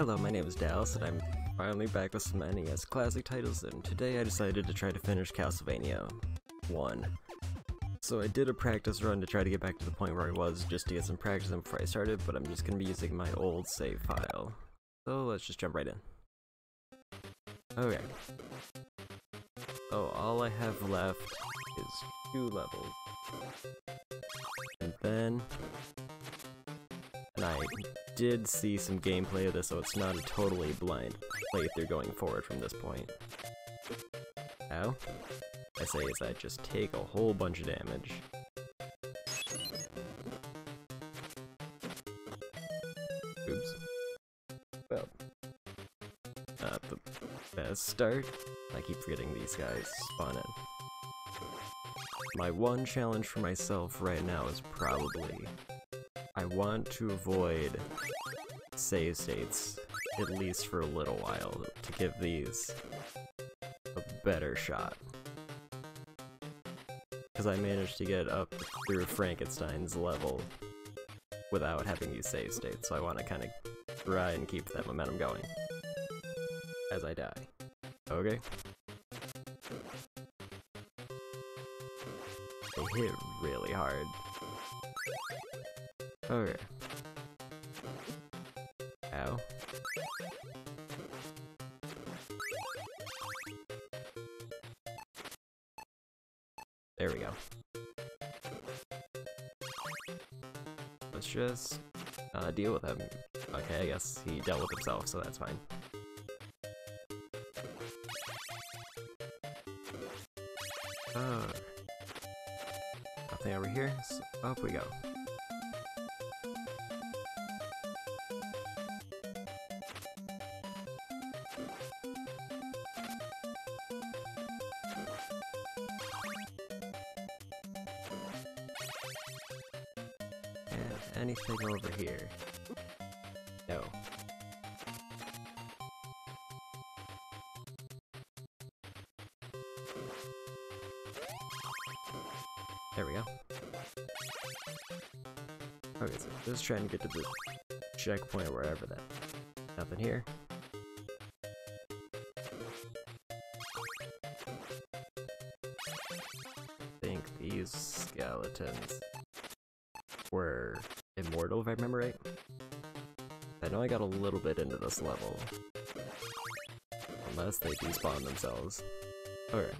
Hello, my name is Dallas, and I'm finally back with some NES classic titles, and today I decided to try to finish Castlevania 1. So I did a practice run to try to get back to the point where I was, just to get some practice in before I started, but I'm just going to be using my old save file. So let's just jump right in. Okay. So all I have left is 2 levels. And I did see some gameplay of this, so it's not a totally blind playthrough going forward from this point. How I say is I just take a whole bunch of damage. Oops. Well, not the best start. I keep forgetting these guys spawn in. My one challenge for myself right now is probably I want to avoid save states, at least for a little while, to give these a better shot. Because I managed to get up through Frankenstein's level without having these save states, so I want to kind of try and keep that momentum going as I die. Okay? They hit really hard. Okay. Ow. There we go. Let's just deal with him. Okay, I guess he dealt with himself, so that's fine. Nothing over here, so up we go. Anything over here? No. There we go. Okay, so just trying to get to the checkpoint wherever that. Nothing here. I think these skeletons were immortal, if I remember right. I know I got a little bit into this level. Unless they despawn themselves. Okay.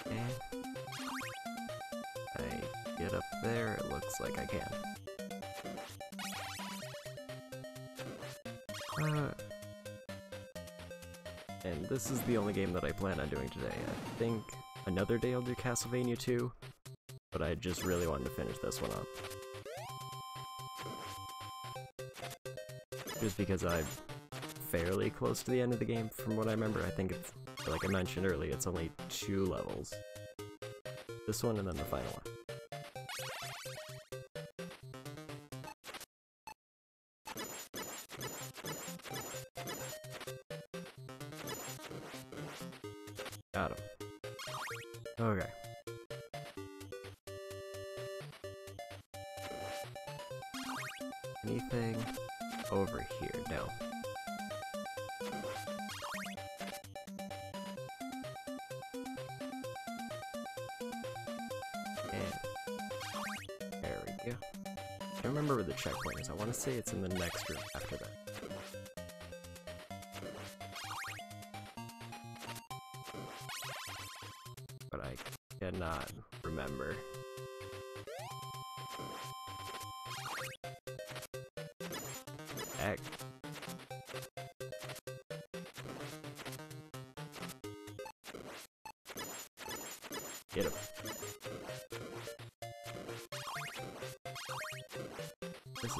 And I get up there, it looks like I can. And this is the only game that I plan on doing today. I think another day I'll do Castlevania 2, but I just really wanted to finish this one up. Just because I'm fairly close to the end of the game from what I remember. I think it's, like I mentioned earlier, it's only 2 levels. This one and then the final one. Got him. Okay. Anything over here? No. And there we go. I don't remember where the checkpoint is. I want to say it's in the next room after that. But I cannot remember. Heck. Get him. This is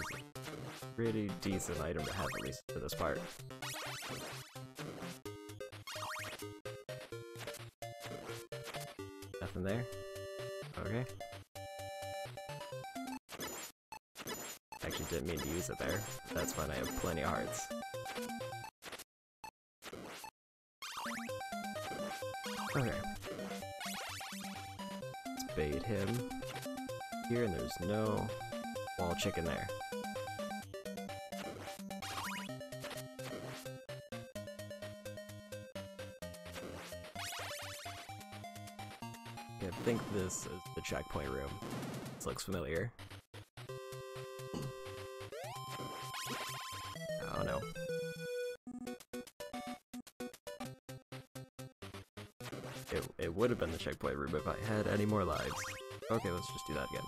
a pretty decent item to have, at least for this part. Nothing there? Okay. Actually didn't mean to use it there. That's fine, I have plenty of hearts. Okay. Let's bait him here, and there's no wall chicken there. I think this is the checkpoint room. This looks familiar. Oh no. It would have been the checkpoint room if I had any more lives. Okay, let's just do that again.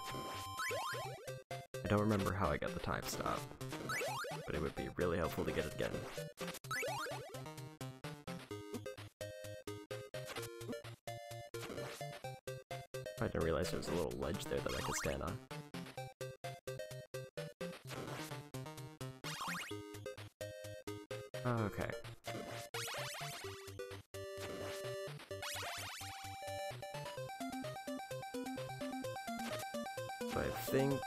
I don't remember how I got the time stop, but it would be really helpful to get it again. I didn't realize there was a little ledge there that I could stand on. Okay. So I think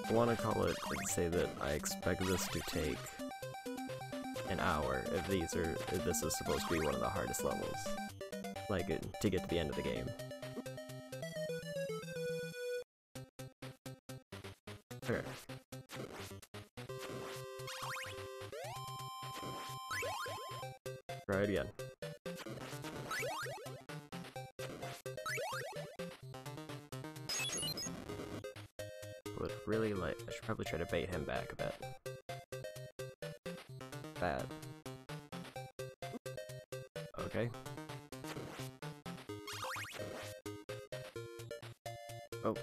I want to call it and say that I expect this to take an hour if this is supposed to be one of the hardest levels, like to get to the end of the game. Okay. Try it again. Would really like. I should probably try to bait him back a bit. Bad. Okay. Oh,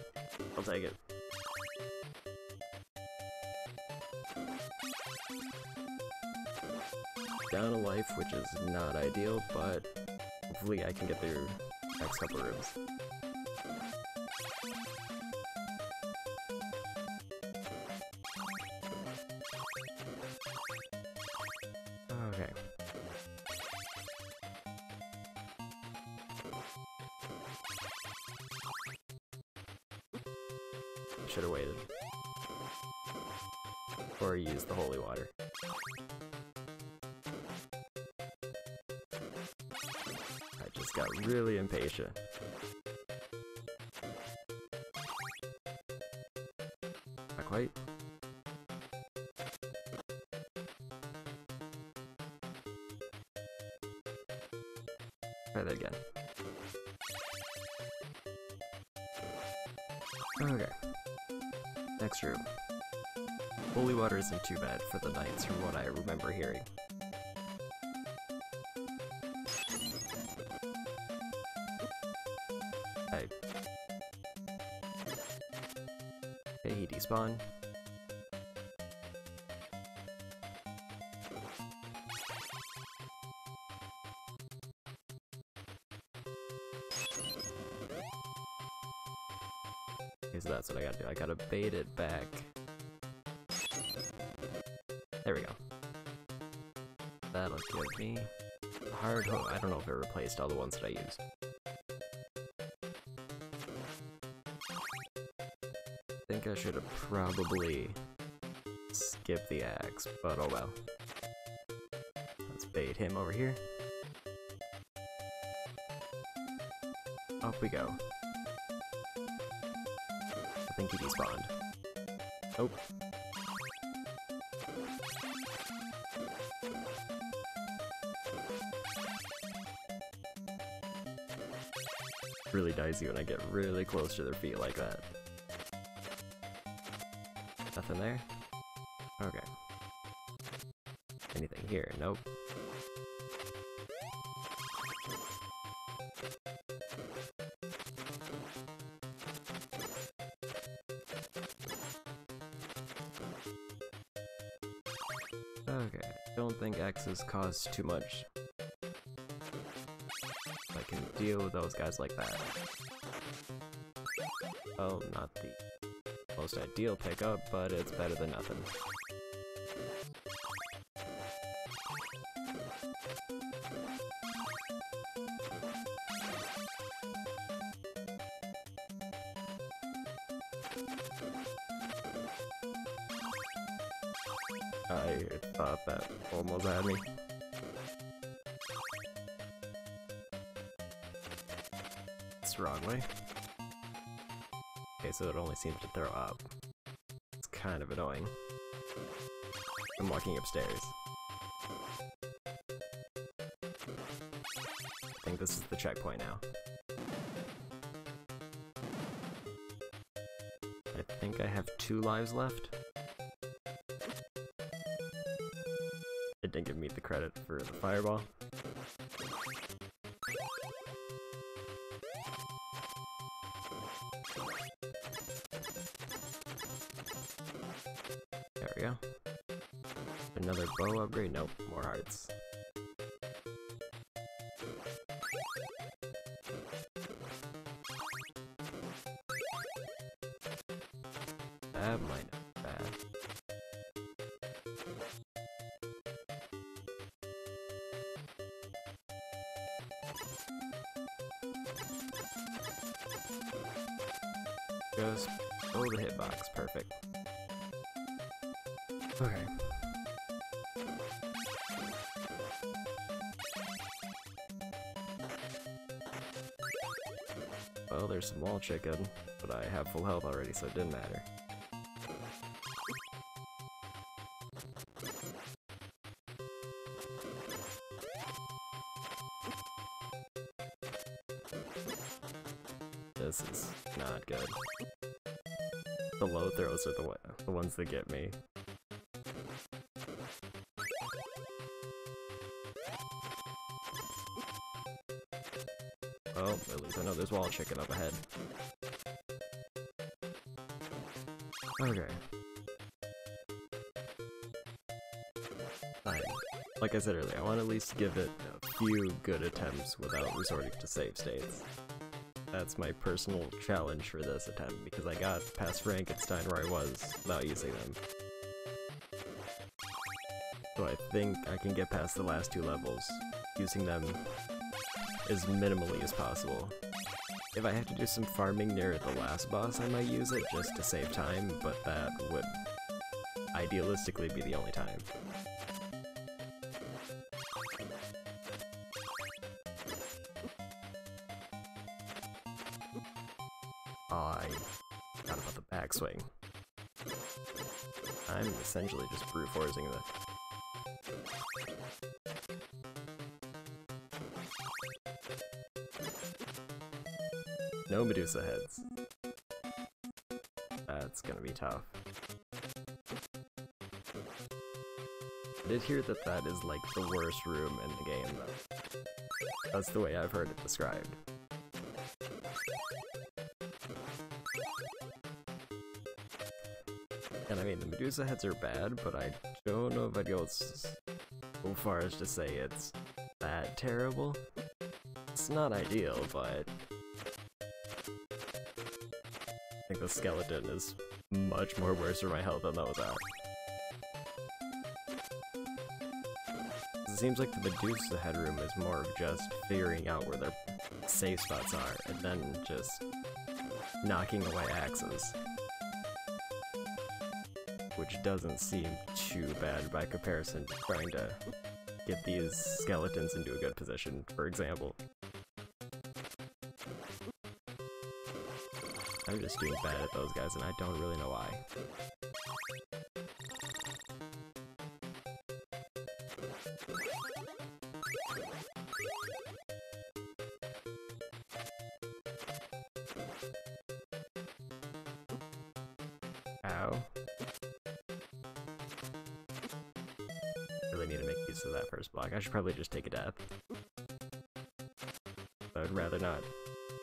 I'll take it. Down a life, which is not ideal, but hopefully I can get through the next couple rooms. Okay. Should have waited. Or used the holy water. Got really impatient. Not quite. Try that again. Okay. Next room. Holy water isn't too bad for the knights from what I remember hearing. Okay, he despawned. Okay, so that's what I gotta do. I gotta bait it back. There we go. That'll give me a hard hook. I don't know if it replaced all the ones that I used. I think I should have probably skipped the axe, but oh well. Let's bait him over here. Up we go. I think he despawned. Nope. Really dicey when I get really close to their feet like that. Nothing there? Okay. Anything here? Nope. Okay, don't think X's cause too much. I can deal with those guys like that. Oh, not the most ideal pickup, but it's better than nothing. I thought that almost had me. Oops, wrong way. Okay, so it only seems to throw up. It's kind of annoying. I'm walking upstairs. I think this is the checkpoint now. I think I have 2 lives left. It didn't give me the credit for the fireball. There we go. Another bow upgrade? Nope, more hearts. That might not be bad. Just oh, the hitbox, perfect. Okay. Well, there's some wall chicken, but I have full health already, so it didn't matter. This is not good. The low throws are the ones that get me. Well, at least I know there's wall chicken up ahead. Okay. Fine. Like I said earlier, I want to at least give it a few good attempts without resorting to save states. That's my personal challenge for this attempt, because I got past Frankenstein where I was without using them. So I think I can get past the last 2 levels, using them as minimally as possible. If I have to do some farming near the last boss, I might use it just to save time, but that would idealistically be the only time. I forgot about the backswing. I'm essentially just brute forcing the. No Medusa heads. That's gonna be tough. I did hear that that is like the worst room in the game, though. That's the way I've heard it described. And I mean, the Medusa heads are bad, but I don't know if I'd go so far as to say it's that terrible. It's not ideal, but I think the skeleton is much more worse for my health than those are. It seems like the Medusa headroom is more of just figuring out where their safe spots are, and then just knocking away axes. Which doesn't seem too bad by comparison to trying to get these skeletons into a good position, for example. I'm just doing bad at those guys, and I don't really know why. Ow. Really need to make use of that first block. I should probably just take a death. But I'd rather not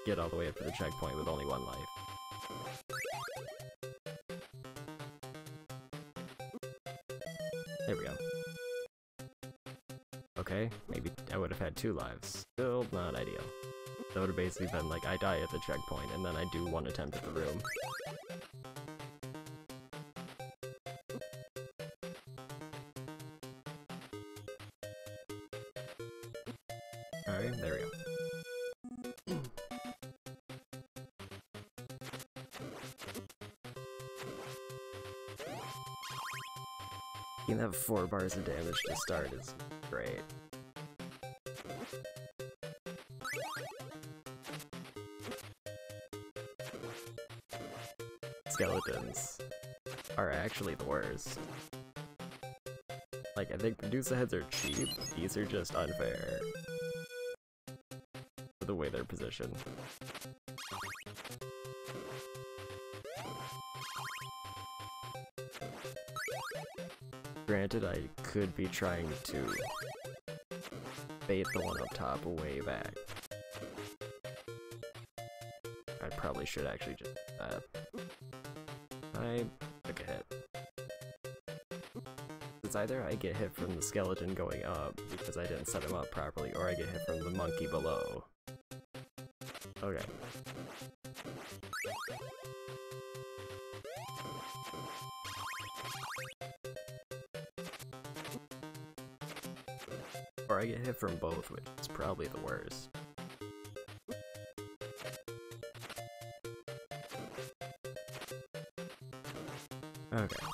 get all the way up to the checkpoint with only 1 life. There we go. Okay, maybe I would have had 2 lives. Still not ideal. That would have basically been like I die at the checkpoint and then I do 1 attempt at the room. Alright, there we go. You can have 4 bars of damage to start is great. skeletons are actually the worst. Like, I think Medusa heads are cheap, these are just unfair. The way they're positioned. Granted, I could be trying to bait the one up top way back. I probably should actually just do that. I took a hit. It's either I get hit from the skeleton going up because I didn't set him up properly, or I get hit from the monkey below. Okay. Or I get hit from both, which is probably the worst. Okay.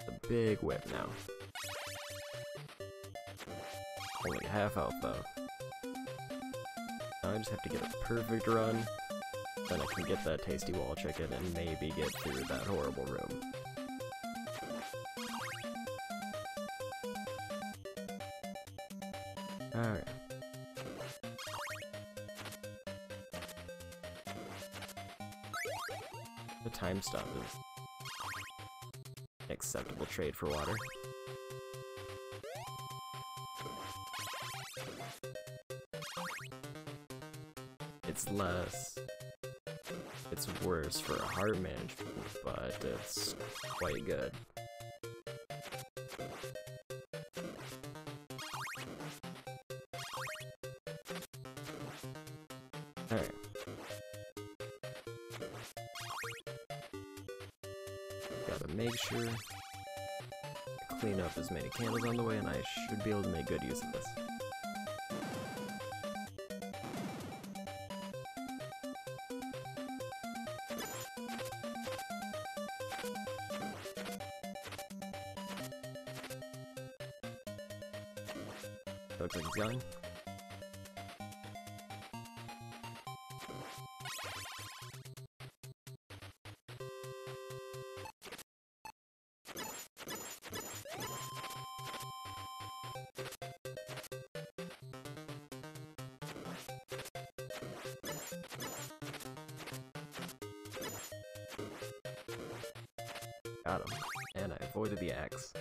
A big whip now. Only half health though. Now I just have to get a perfect run, then I can get that tasty wall chicken and maybe get through that horrible room. Alright. The time stop is an acceptable trade for water. It's less. It's worse for heart management, but it's quite good. Alright. Gotta make sure to clean up as many candles on the way, and I should be able to make good use of this. Looks like he's gone. Got him. And I avoided the axe.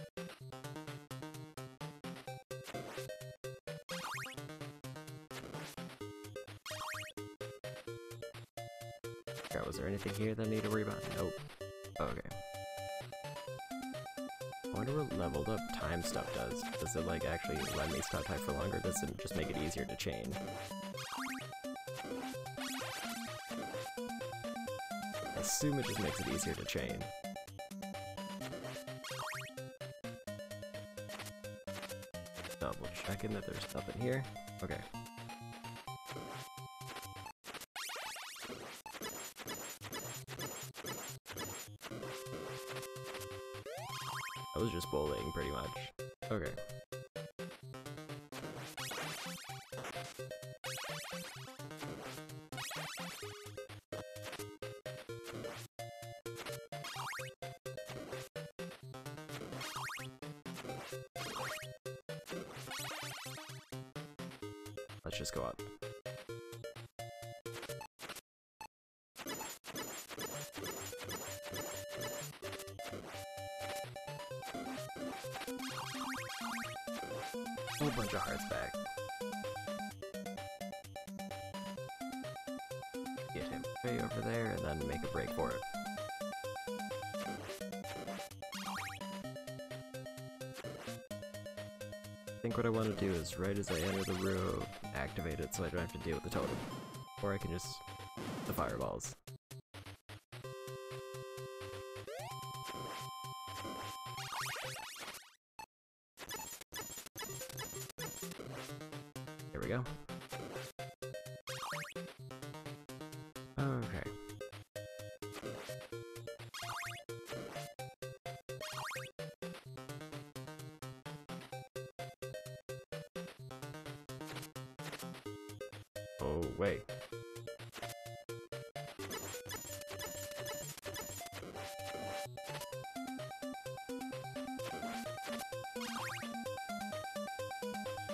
Was there anything here that I need to worry about? Nope. Okay. I wonder what leveled up time stuff does. Does it like actually let me stop time for longer? Does it just make it easier to chain? I assume it just makes it easier to chain. Double checking that there's nothing here. Okay. I was just bullying, pretty much. Okay. Let's just go up. Whole bunch of hearts back. Get him way over there and then make a break for it. I think what I want to do is right as I enter the room, activate it so I don't have to deal with the totem. Or I can just the fireballs. There we go. Okay. Oh, wait.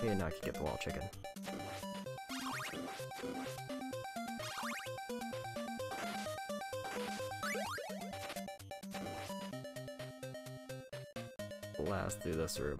Yeah, now I can get the wall chicken. Blast through this room.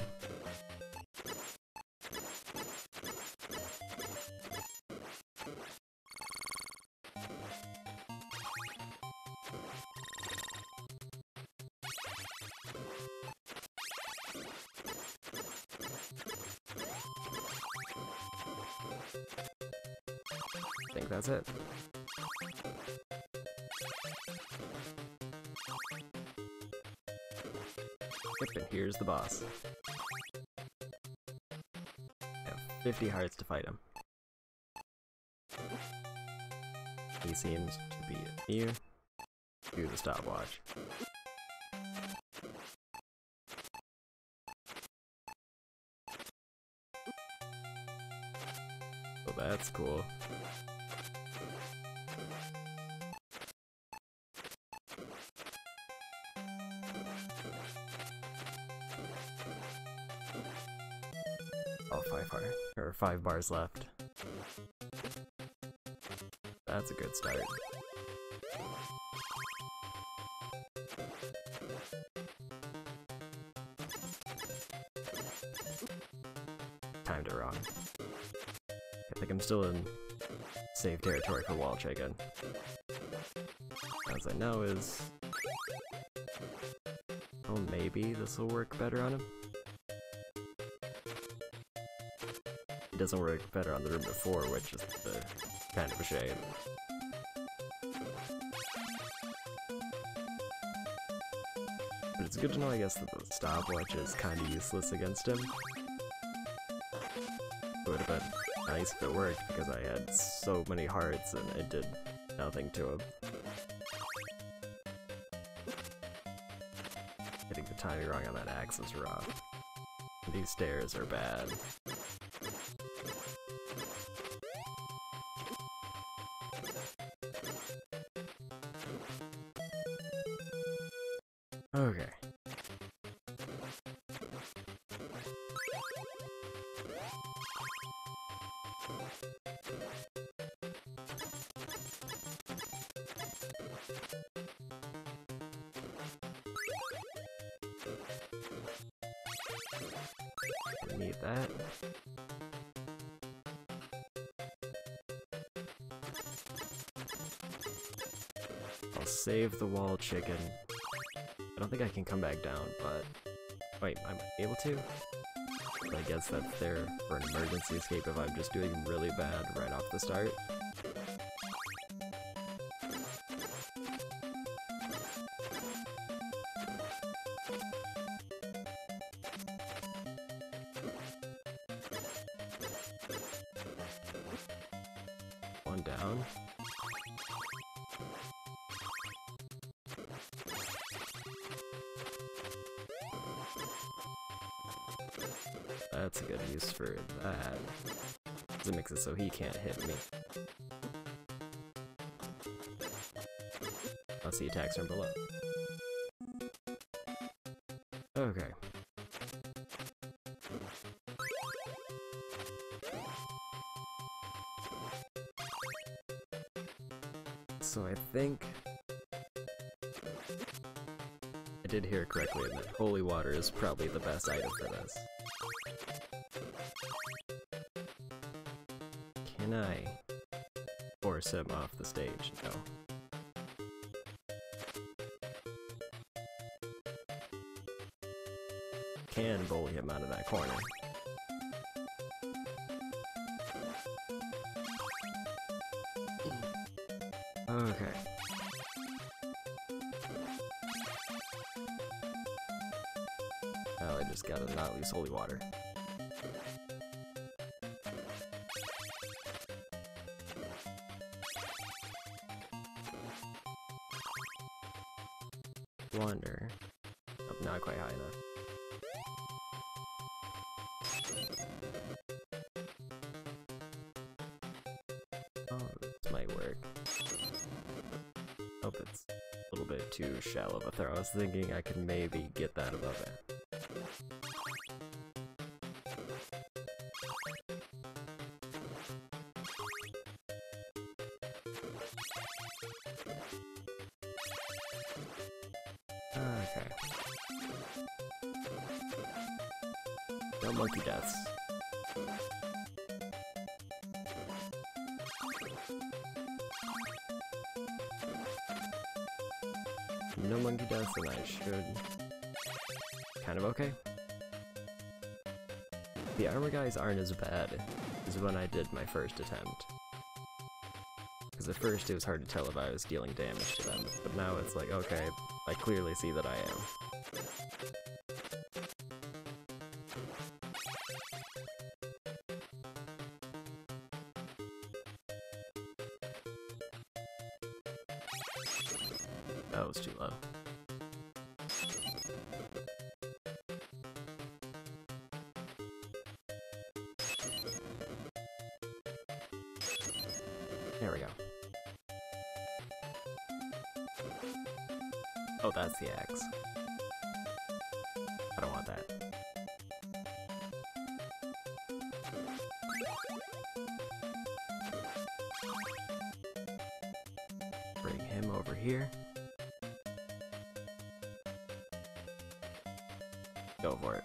I think that's it. Yep, and here's the boss. I have 50 hearts to fight him. He seems to be new to the stopwatch. So that's cool. Oh, 5 bars left. That's a good start. Timed it wrong. I think I'm still in safe territory for wall chicken. As I know is... oh, maybe this will work better on him? It doesn't work better on the room before, which is kind of a shame. But it's good to know, I guess, that the stopwatch is kind of useless against him. It would have been nice if it worked, because I had so many hearts and it did nothing to him. Getting the timing wrong on that axe is rough. These stairs are bad. Okay. We need that. I'll save the wall chicken. I don't think I can come back down, but... wait, I'm able to? But I guess that's there for an emergency escape if I'm just doing really bad right off the start. One down. That's a good use for that. It makes it so he can't hit me. Unless he attacks from below. Okay. So I think I did hear correctly in that holy water is probably the best item for this. Can I force him off the stage? No. Can bully him out of that corner. Okay. Now I just gotta not lose holy water. Wonder. Oh, not quite high enough. too shallow of a throw. I was thinking I could maybe get that above it. Okay. No monkey deaths. No monkey deaths, and I should... kind of okay. The armor guys aren't as bad as when I did my first attempt. Because at first it was hard to tell if I was dealing damage to them, but now it's like, okay, I clearly see that I am. That was too low. There we go. Oh, that's the axe. I don't want that. Bring him over here. Go for it.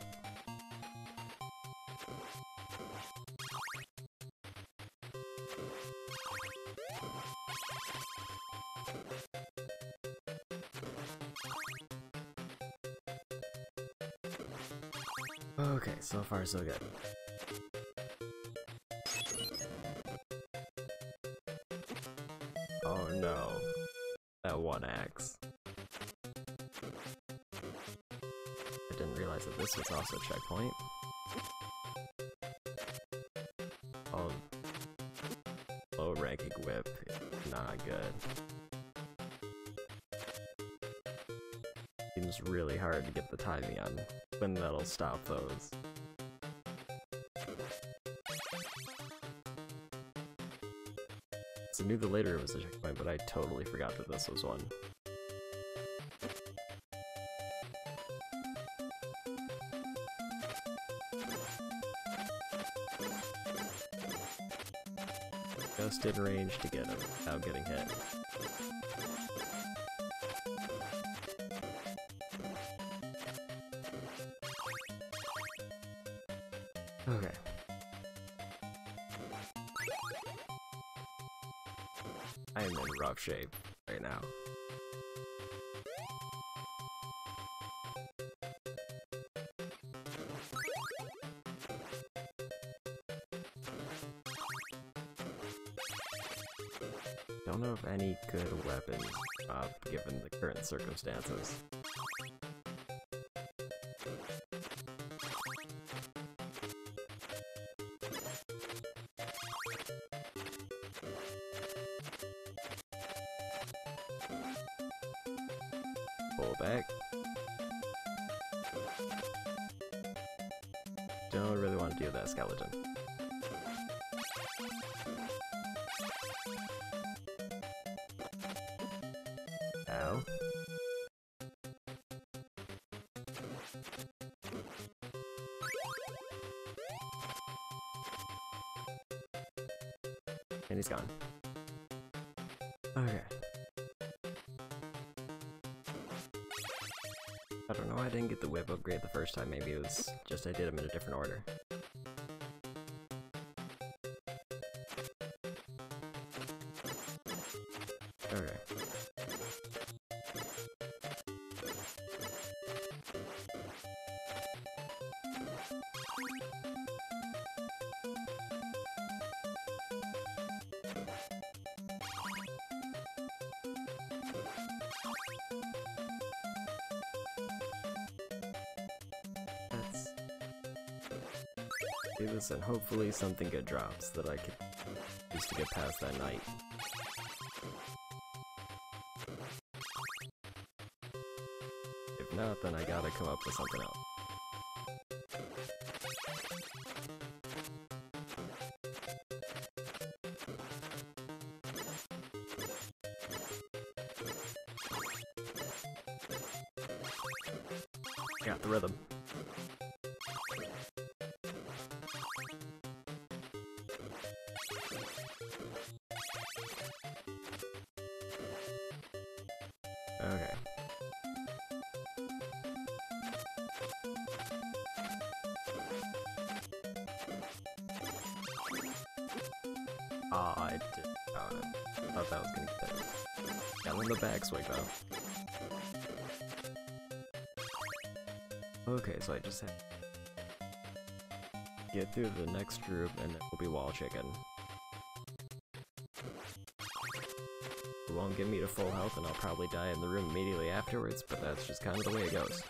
Okay, so far so good. Oh no. That one axe. I didn't realize that this was also a checkpoint. Oh. Low ranking whip. Not good. Seems really hard to get the timing on when that'll stop those. So I knew the later was a checkpoint, but I totally forgot that this was one. Just in range to get him without getting hit. Okay. I am in rough shape right now. Don't know of any good weapons, given the current circumstances. Pull back. Don't really want to deal with that skeleton. Ow. And he's gone. Okay. I don't know why I didn't get the whip upgrade the first time. Maybe it was just I did them in a different order. Okay. Let's do this and hopefully something good drops that I could use to get past that night. If not, then I gotta come up with something else. Got the rhythm. Okay. I did. Oh, I thought that was gonna get it. Got him in the backswing though. Okay, so I just have to get through the next group and it will be wall chicken. It won't get me to full health and I'll probably die in the room immediately afterwards, but that's just kind of the way it goes.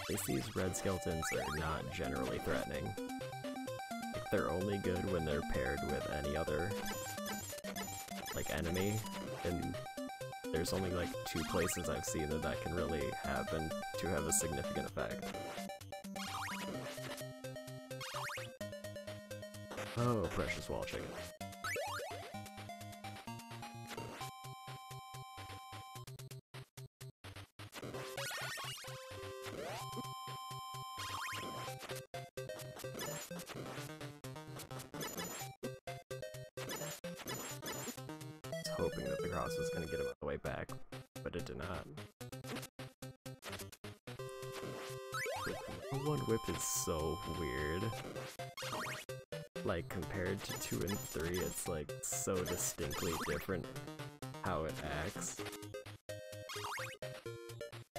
At least these red skeletons are not generally threatening. Like, they're only good when they're paired with any other, like, enemy, and there's only, like, 2 places I've seen that can really happen to have a significant effect. Oh, precious wall chicken. Hoping that the cross was going to get him on the way back, but it did not. The one whip is so weird. Like, compared to 2 and 3, it's like so distinctly different how it acts.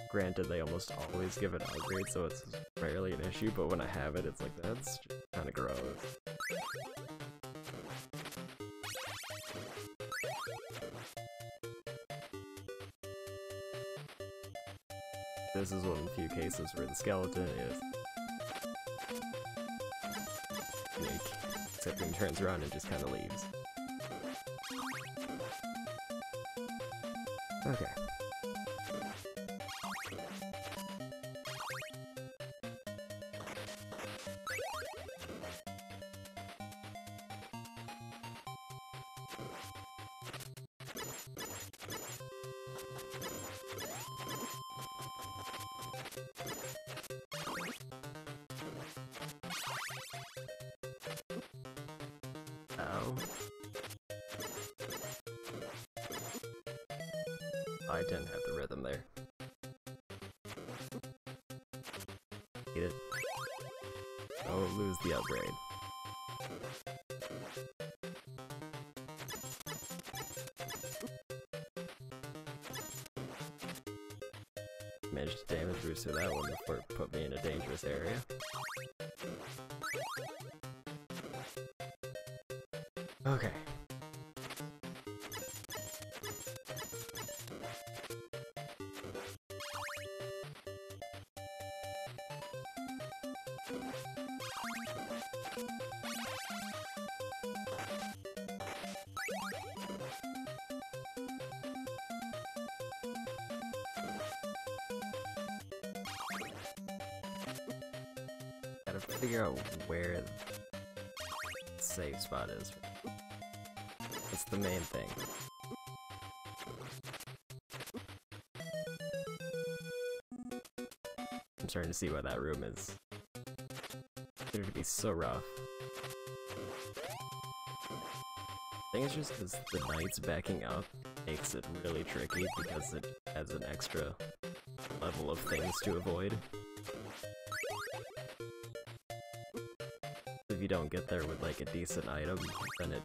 Granted, they almost always give it upgrade, so it's rarely an issue, but when I have it, it's like, that's just kind of gross. This is one of the few cases where the skeleton is unique, except when he turns around and just kind of leaves. Okay. Ow. I didn't have the rhythm there. Get it? Oh, lose the upgrade. Managed to damage boost to that one before it put me in a dangerous area. Okay. Gotta figure out where the safe spot is. That's the main thing. I'm starting to see why that room is considered to be so rough. I think it's just because the knights backing up makes it really tricky because it adds an extra level of things to avoid. If you don't get there with like a decent item, then it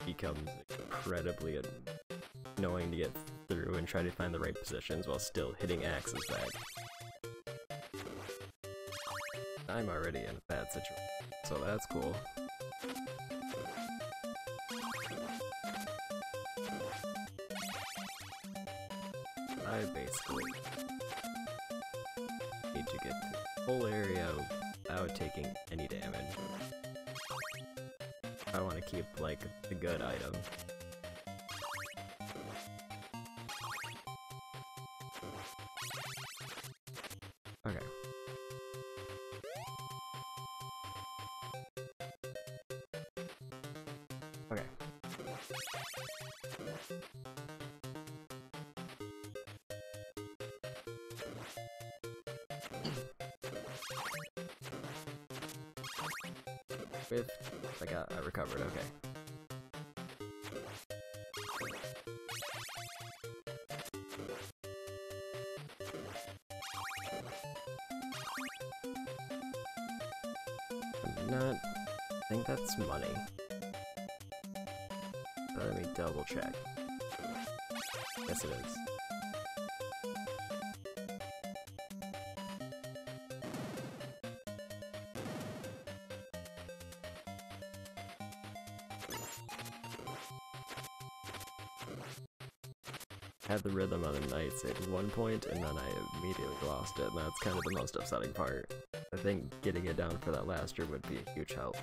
becomes incredibly annoying to get through and try to find the right positions while still hitting axes back. I'm already in a bad situation, so that's cool. I basically need to get the whole area without taking any damage. I want to keep, like, the good item. Okay. Okay. With, I recovered, okay. I think that's money. Let me double check. Yes, it is. Had the rhythm on the nights at one point, and then I immediately lost it, and that's kind of the most upsetting part. I think getting it down for that last year would be a huge help.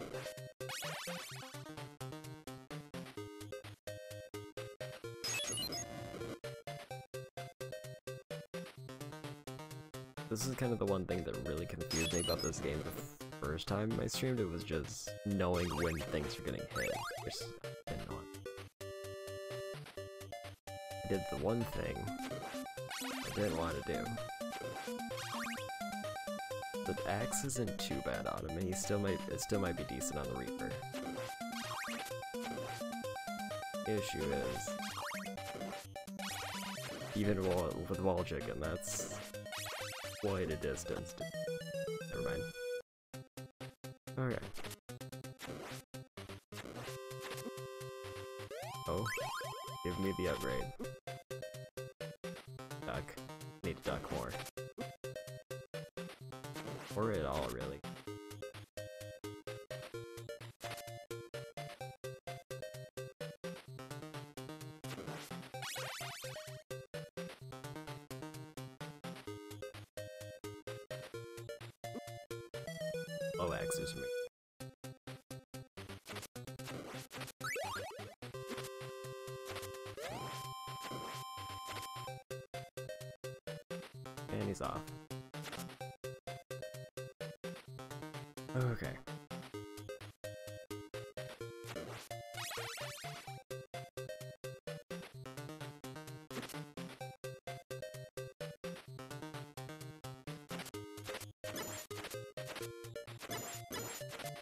This is kind of the one thing that really confused me about this game the first time I streamed. It was just knowing when things were getting hit, which I didn't know. I did the one thing I didn't want to do. The axe isn't too bad on him, and it still might be decent on the Reaper. Issue is, even with wall chicken, that's quite a distance. Never mind. Okay. Oh, give me the upgrade. Duck. Need to duck more. Or at all, really. Low axes for me. And he's off. Okay.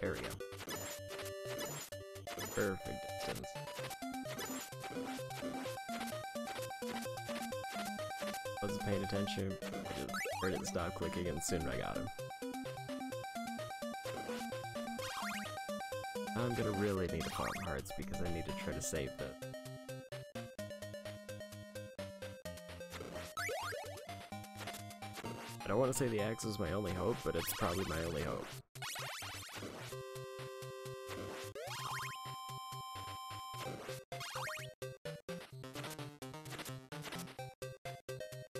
There we go. Perfect distance. Wasn't paying attention, I just heard it stop clicking and soon I got him. I'm gonna really need to farm hearts because I need to try to save this. I don't want to say the axe is my only hope, but it's probably my only hope.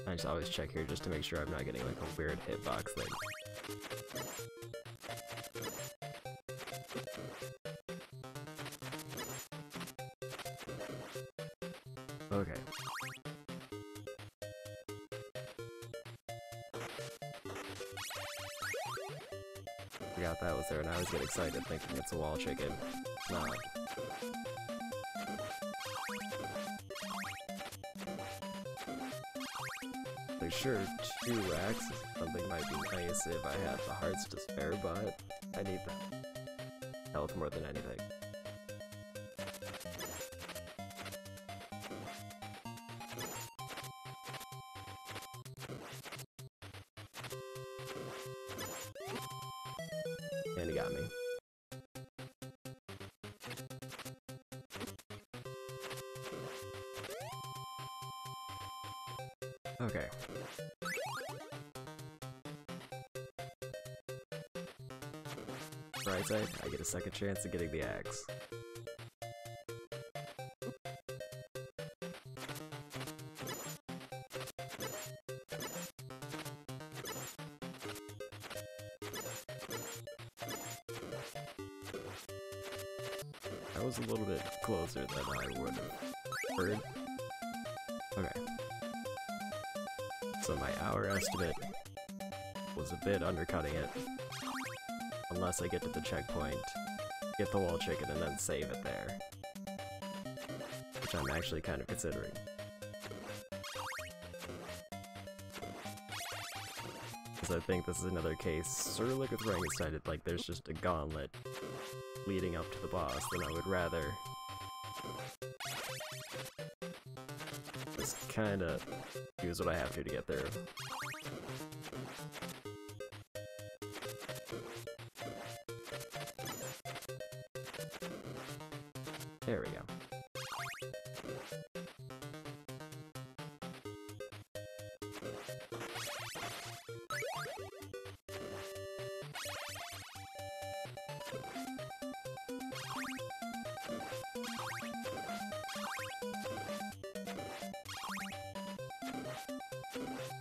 I just always check here just to make sure I'm not getting like a weird hitbox thing. Okay. Forgot that was there, and I was getting excited thinking it's a wall chicken. It's not. Like, sure, 2 axes something might be nice if I have the hearts to spare, but I need the health more than anything. And he got me. Okay. Right side, I get a second chance at getting the axe. That was a little bit closer than I would have heard. Okay. So my hour estimate was a bit undercutting it. Unless I get to the checkpoint, get the wall chicken, and then save it there. Which I'm actually kind of considering. Because I think this is another case, sort of like with Frankenstein, like there's just a gauntlet leading up to the boss, then I would rather just kinda use what I have to get through. There we go.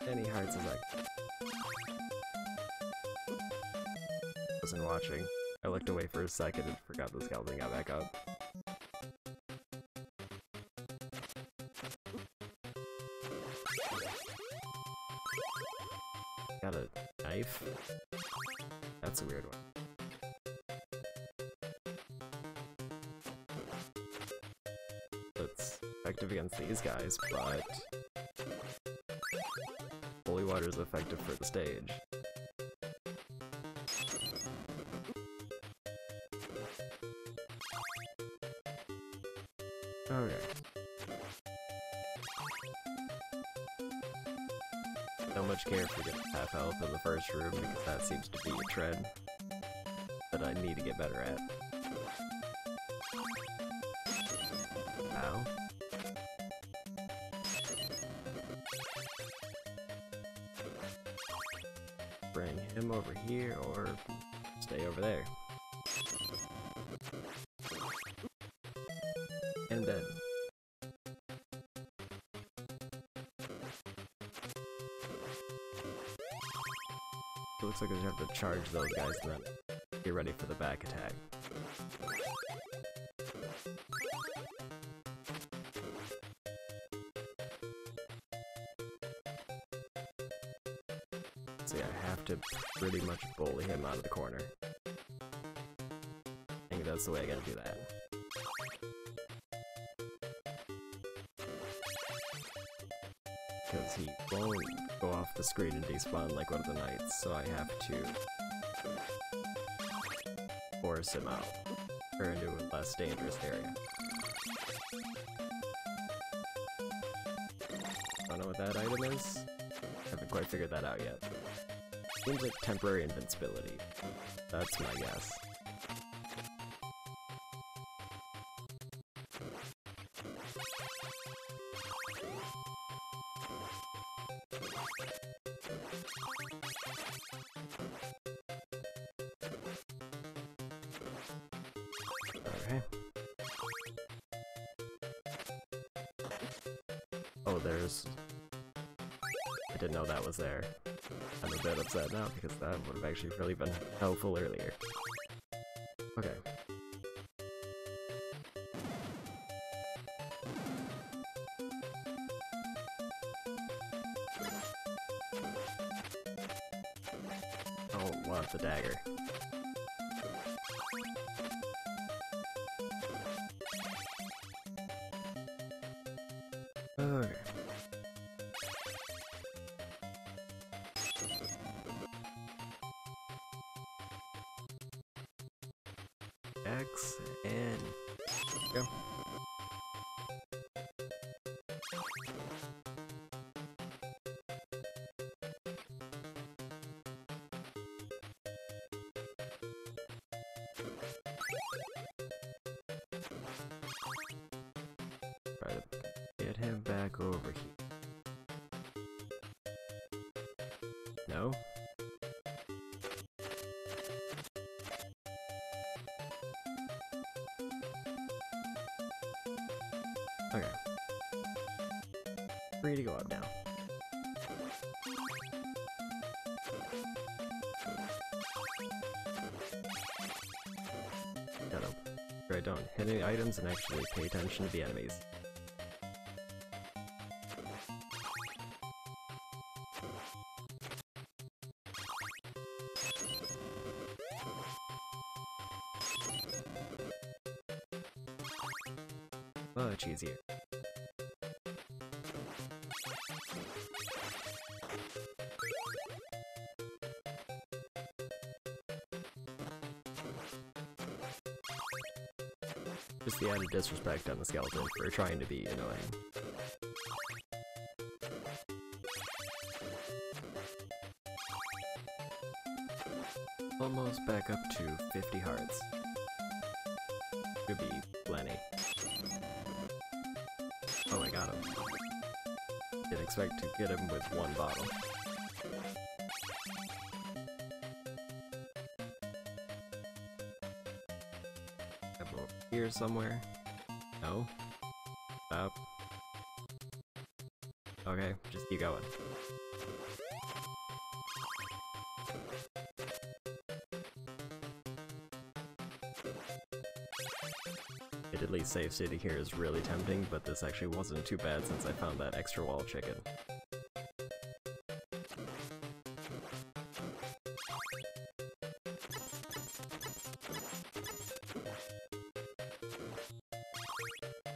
Any hearts as I wasn't watching. I looked away for a second and forgot the skeleton got back up. Got a knife? That's a weird one. That's effective against these guys, but holy water is effective for the stage. Okay. Don't much care if we get half health in the first room, because that seems to be a trend that I need to get better at. Ow. Bring him over here, or stay over there. And dead. It looks like I have to charge those guys and then get ready for the back attack. So yeah, I have to pretty much bully him out of the corner. I think that's the way I gotta do that. Because he won't go off the screen and despawn like one of the knights, so I have to force him out, or into a less dangerous area. Don't know what that item is? Haven't quite figured that out yet. Seems like temporary invincibility. That's my guess. Okay. Oh, there's... I didn't know that was there. I'm a bit upset now because that would have actually really been helpful earlier. Okay. I don't want the dagger. Okay. X and go. Try to get him back over here. No? Okay. Free to go up now. Shut up. Right, don't hit any items and actually pay attention to the enemies. easier. Just the added disrespect on the skeleton for trying to be annoying. Almost back up to 50 hearts. Could be plenty. Oh, I got him. Didn't expect to get him with one bottle. Have him over here somewhere. No. Stop. Okay, just keep going. Admittedly, save city here is really tempting, but this actually wasn't too bad since I found that extra wall chicken.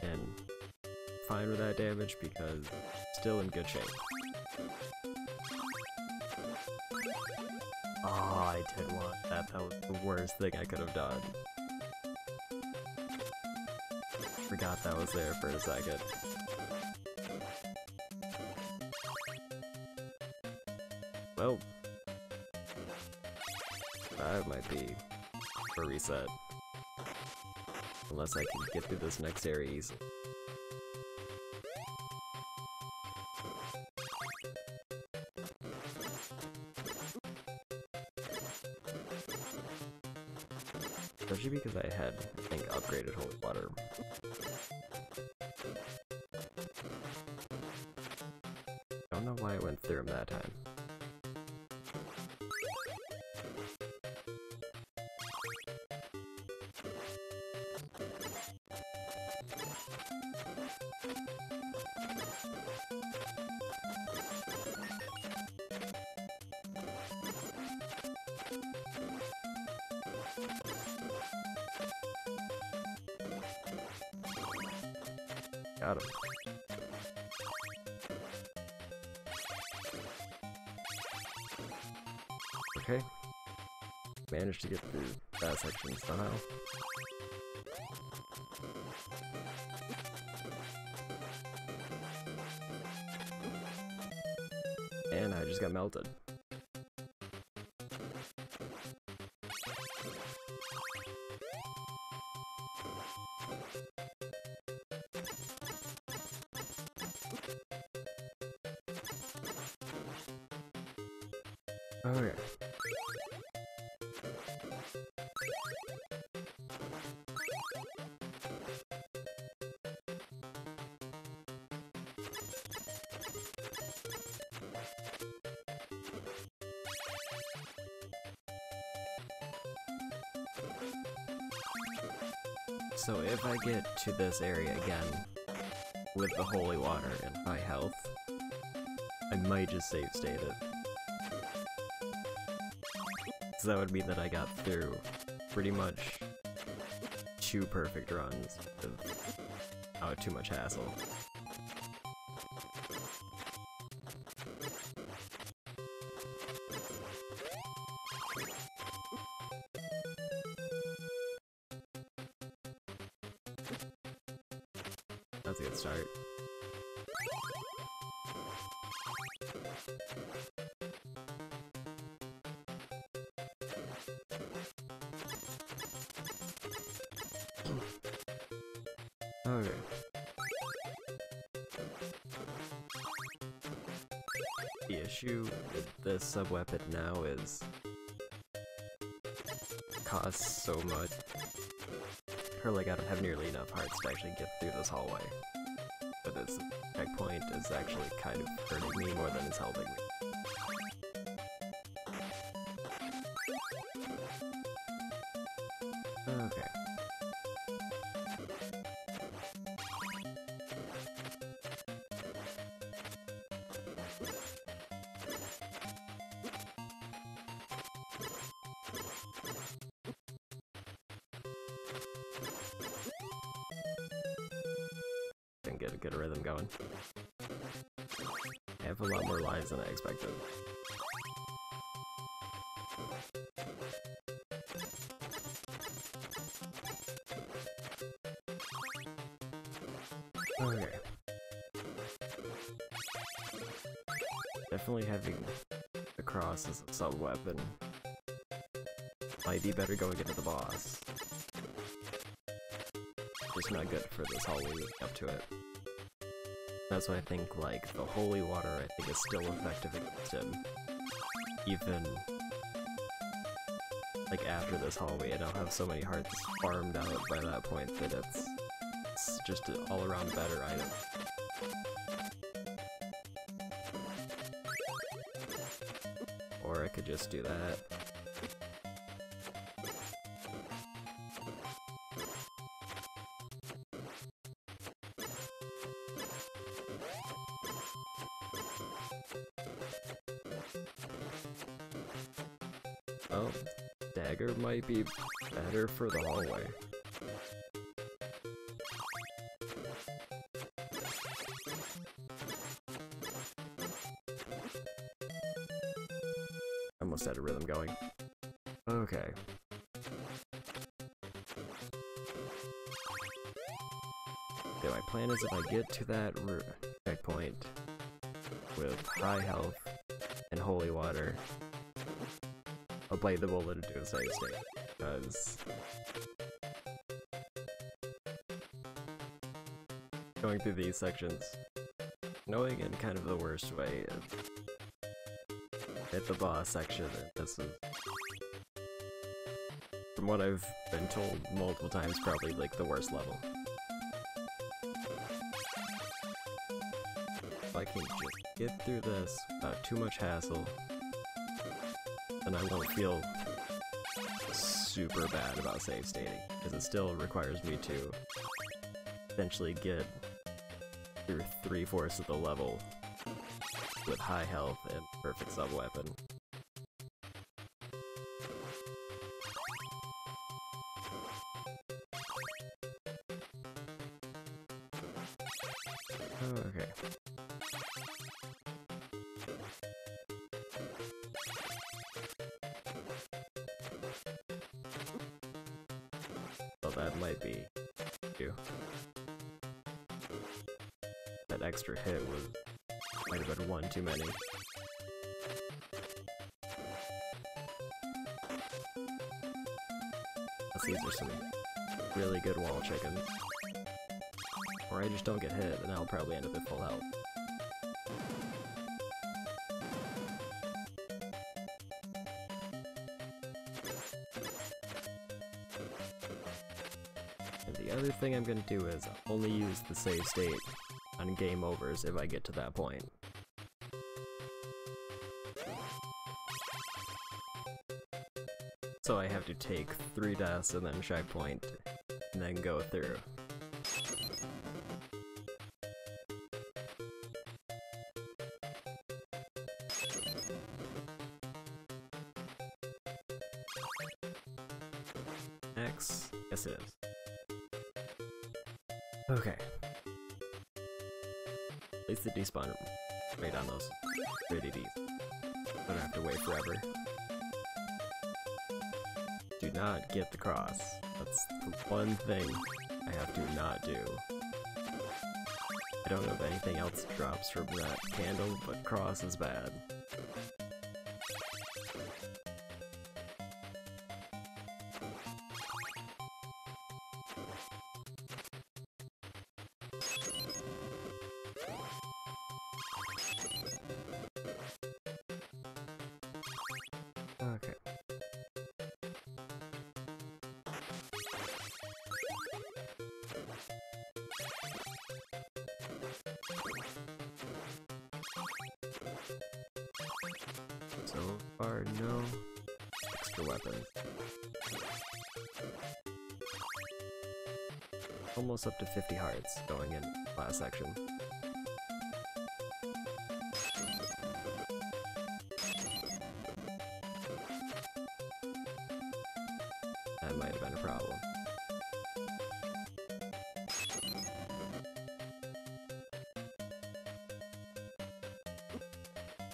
And fine with that damage because still in good shape. Oh, I did want that. That was the worst thing I could have done. Forgot that was there for a second. Well, that might be a reset. Unless I can get through this next area easily. Especially because I had, I think, upgraded holy water. I don't know why I went through him that time. Got him. Okay. Managed to get through that section somehow. And I just got melted. Okay. So if I get to this area again with the holy water and high health, I might just save state it. So that would mean that I got through pretty much 2 perfect runs without too much hassle. That's a good start. Okay. The issue with this sub-weapon now is it costs so much. Or like I don't have nearly enough hearts to actually get through this hallway. But this checkpoint is actually kind of hurting me more than it's helping me. Okay. get a good rhythm going. I have a lot more lives than I expected. Okay. Definitely having the cross as a sub-weapon might be better going into the boss. Just not good for this hallway leading up to it. That's why I think, like, the holy water I think is still effective against him. Even, like, after this hallway, I don't have so many hearts farmed out by that point that it's just an all-around better item. Or I could just do that. Oh, dagger might be better for the hallway. Almost had a rhythm going. Okay. Okay, my plan is if I get to that checkpoint with high health and holy water, I'll blade the bullet into a save state, because going through these sections, knowing in kind of the worst way, hit the boss section, and this is, from what I've been told multiple times, probably like the worst level. If I can just get through this without too much hassle, then I won't feel super bad about save stating, because it still requires me to essentially get through 3/4 of the level with high health and perfect sub-weapon. Okay. Well, that might be you. That extra hit might have been one too many. These are some really good wall chickens. Or I just don't get hit and I'll probably end up at full health. And the other thing I'm gonna do is only use the save state on game overs if I get to that point. So I have to take 3 deaths and then checkpoint, and then go through. X? Yes it is. Okay. At least the despawn rate on those pretty decent. Don't have to wait forever. Do not get the cross. That's the one thing I have to not do. I don't know if anything else drops from that candle, but cross is bad. Okay. So far, no extra weapons. Almost up to 50 hearts going in last section. That might have been a problem.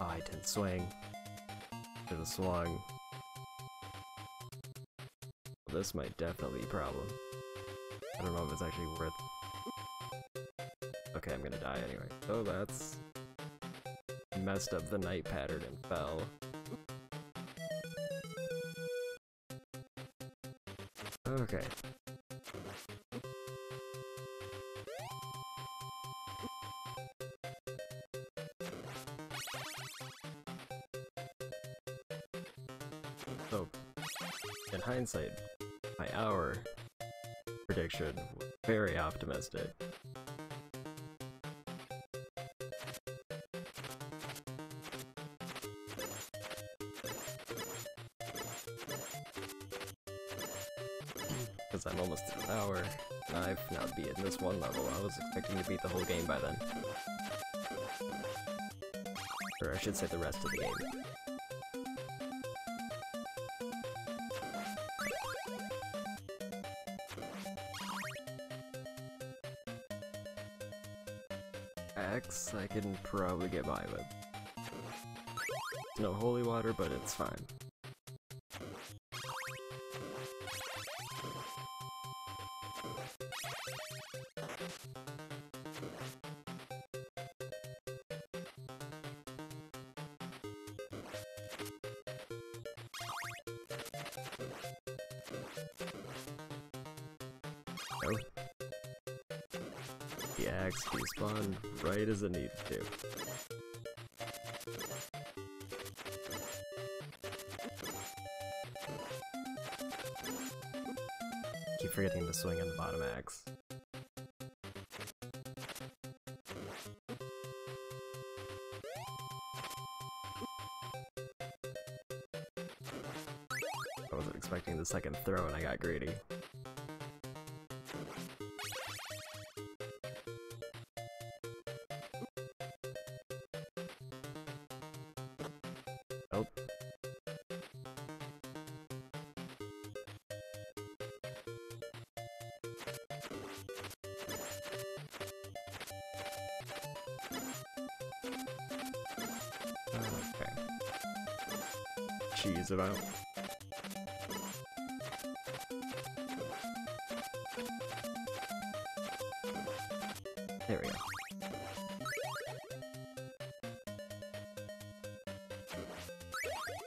Oh, I didn't swing. Should have swung. This might definitely be a problem. I don't know if it's actually worth... Okay, I'm gonna die anyway. Oh, that's... messed up the night pattern and fell. Okay. So, in hindsight, my hour prediction was very optimistic. Because I'm almost at an hour, and I've now beaten this one level. I was expecting to beat the whole game by then. Or I should say the rest of the game. X I can probably get by with. No holy water, but it's fine. Oh. The axe despawned right as it needed to. Keep forgetting to swing on the bottom axe. I wasn't expecting the second throw and I got greedy. Oh. Okay. Cheese about. There we go.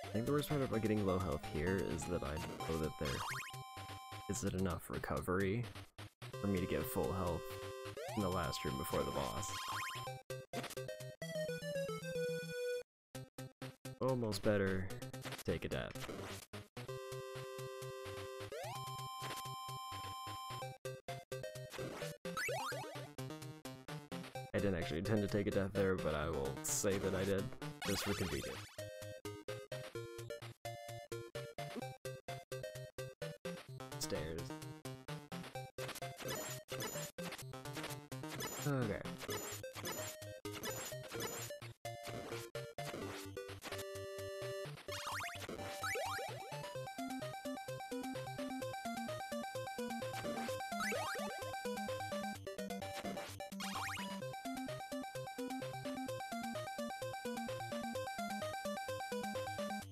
I think the worst part about getting low health here is that I know that there isn't enough recovery for me to get full health in the last room before the boss. Almost better take a death. I didn't actually intend to take a death there, but I will say that I did, just for convenience. Stairs. Okay.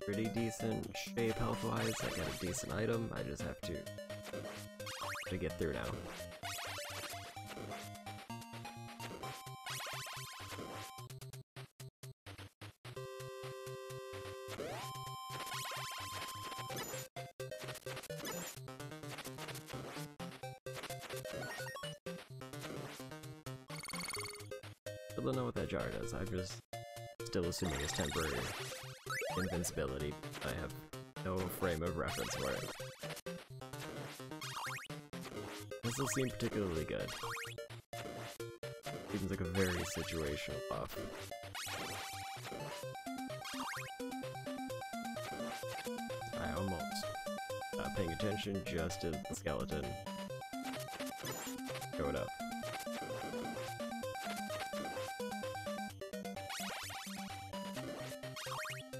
Pretty decent shape health-wise. I got a decent item. I just have to get through now. Still don't know what that jar does. I'm just still assuming it's temporary invincibility. I have no frame of reference for it. Doesn't seem particularly good. Seems like a very situational buff. I almost not paying attention, just to the skeleton. Showed up.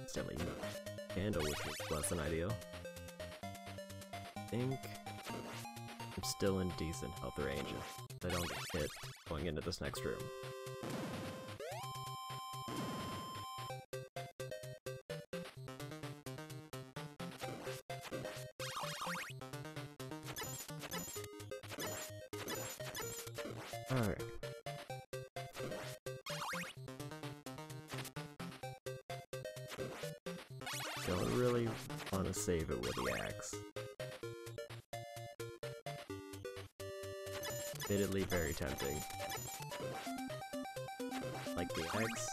Instantly handle, which is less than ideal. I think I'm still in decent health range if I don't get hit going into this next room. Don't really want to save it with the axe. Admittedly very tempting. Like the axe,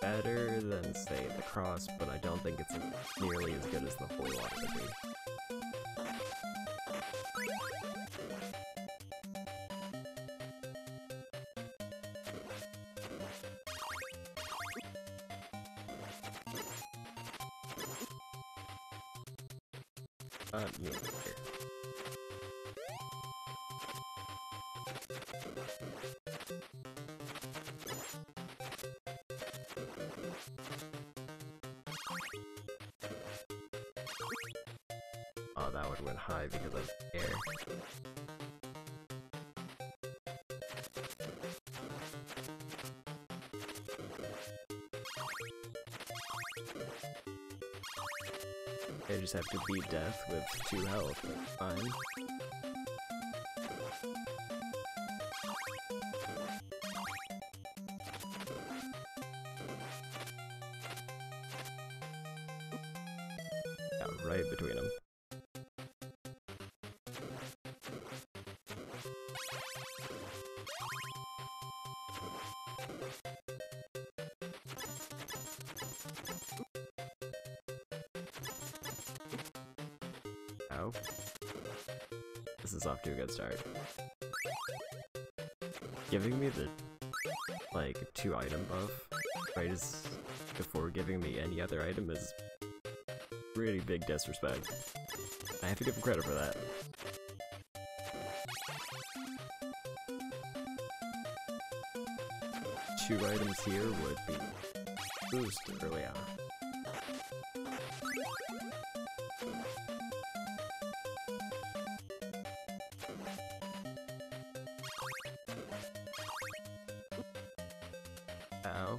better than, say, the cross, but I don't think it's nearly as good as the holy water would be. Yeah, here. Oh, that would win high because of air. I just have to beat death with 2 health. Fine. Yeah, right between them. Ow. This is off to a good start. Giving me the, like, 2 item buff right as before giving me any other item is pretty big disrespect. I have to give him credit for that. Two items here would be boosted early on. Ow.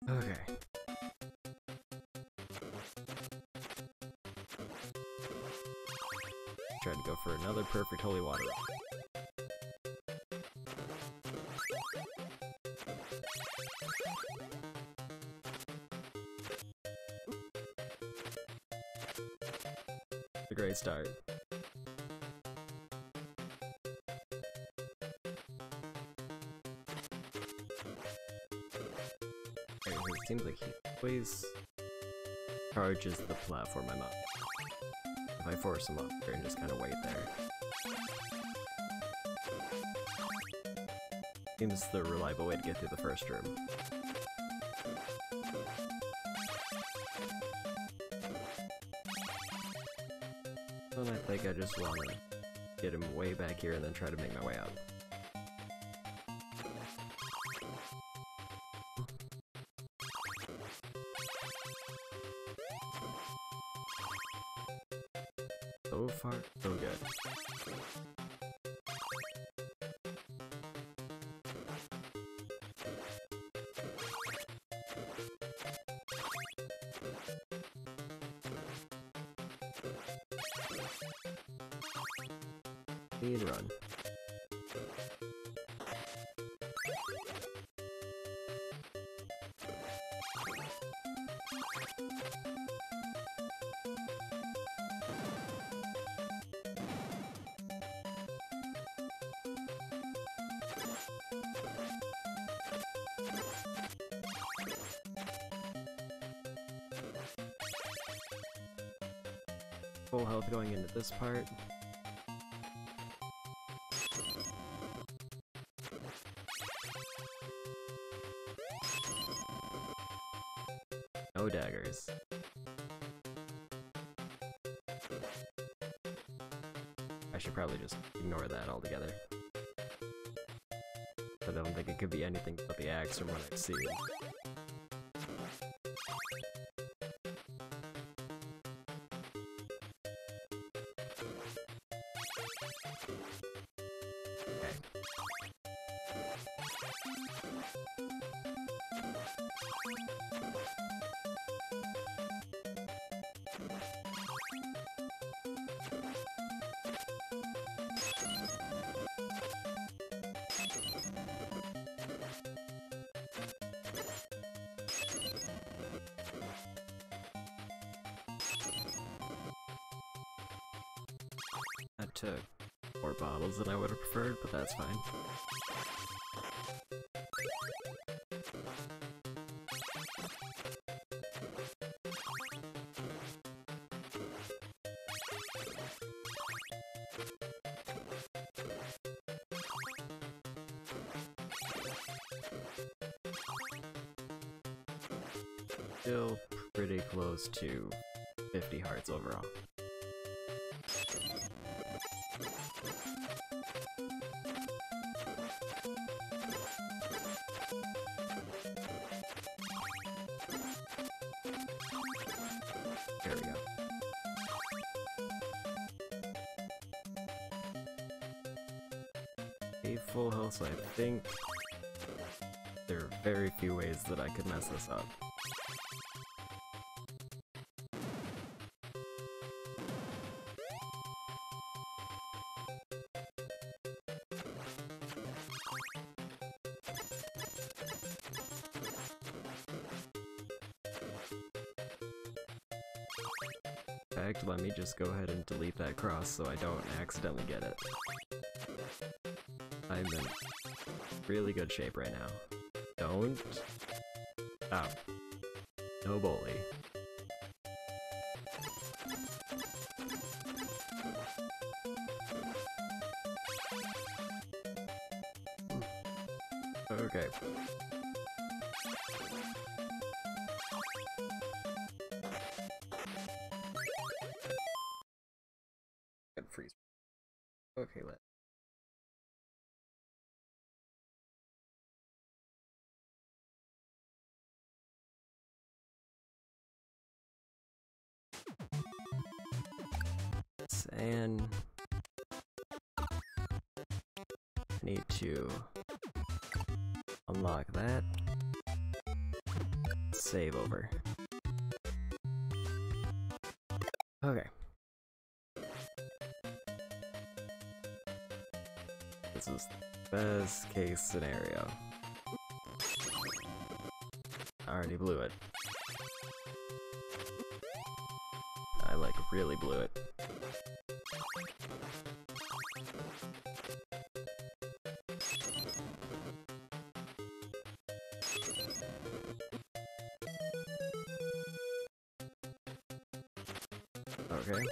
Okay. Try to go for another perfect holy water. A great start. Okay, it seems like he always charges the platform I'm on. If I force him up there and just kind of wait there. Seems the reliable way to get through the first room. And I think I just want to get him way back here and then try to make my way out. So far, so good. Speed run. Full health going into this part. No daggers. I should probably just ignore that altogether. But I don't think it could be anything but the axe from what I've seen. That took more bottles than I would have preferred, but that's fine. Still pretty close to 50 hearts overall. There we go. A full health, so I think there are very few ways that I could mess this up. In fact, let me just go ahead and delete that cross so I don't accidentally get it. I'm in really good shape right now. Don't... Oh. No bully. Okay. Freeze. Okay, let. And need to unlock that. Save over. Okay. This is the best case scenario. I already blew it. I like really blew it. Okay.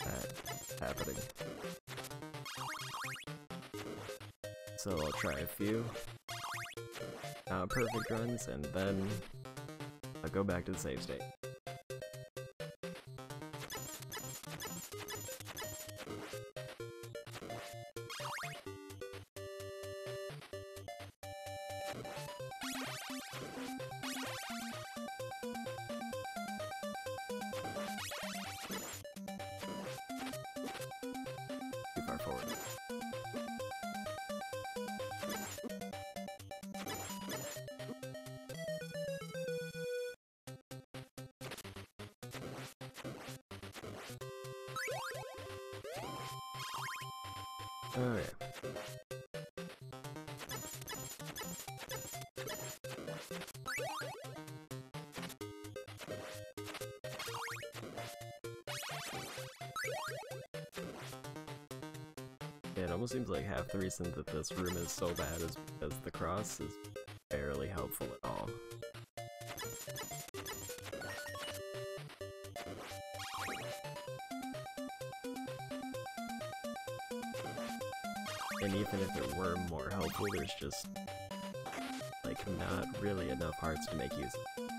That's happening. So I'll try a few perfect runs and then I'll go back to the save state. Too far forward. Oh yeah. It almost seems like half the reason that this room is so bad is because the cross is barely helpful at all. And even if it were more helpful, there's just, like, not really enough hearts to make use of it.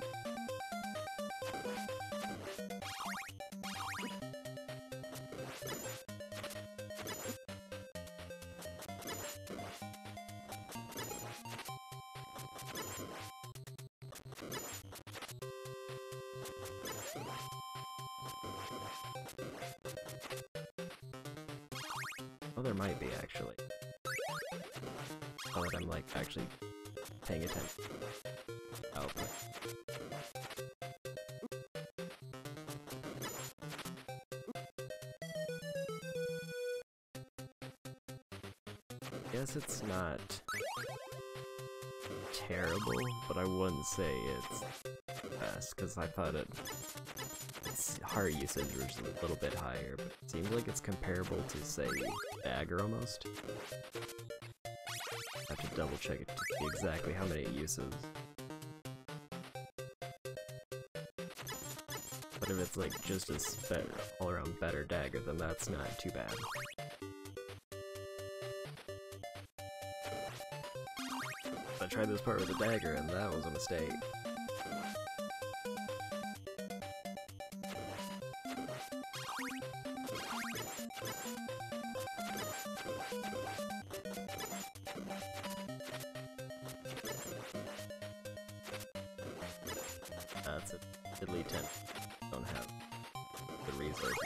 Oh, there might be, actually. Now that I'm, like, actually paying attention. Oh, okay. I guess it's not terrible, but I wouldn't say it's the best, because I thought its heart usage was a little bit higher, but it seems like it's comparable to, say, Dagger almost. I have to double check it to see exactly how many it uses. But if it's like just as better, all around better Dagger, then that's not too bad. I tried this part with a Dagger and that was a mistake. That's it. Diddly 10. Don't have the resources.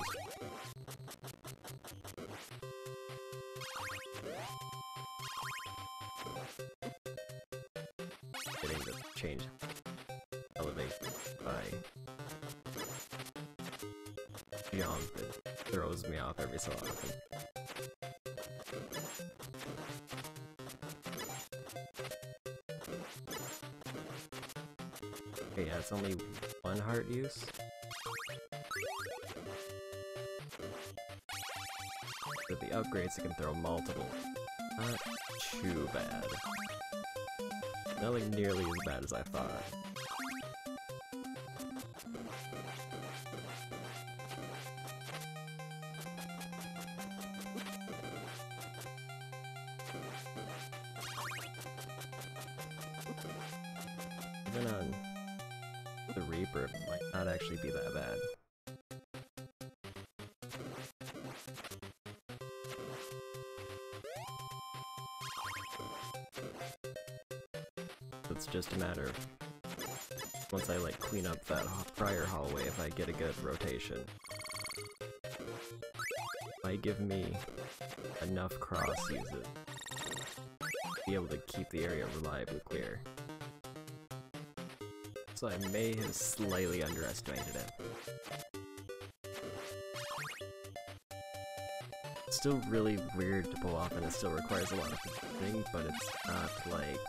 Getting to change elevation by jump, it throws me off every so often. Okay, yeah, it's only one heart use. With the upgrades, it can throw multiple. Not too bad. Not like nearly as bad as I thought. Even on the Reaper, it might not actually be that bad. It's just a matter of once I like clean up that prior hallway, if I get a good rotation, might give me enough cross uses to be able to keep the area reliably clear. So I may have slightly underestimated it. It's still really weird to pull off and it still requires a lot of thinking, but it's not like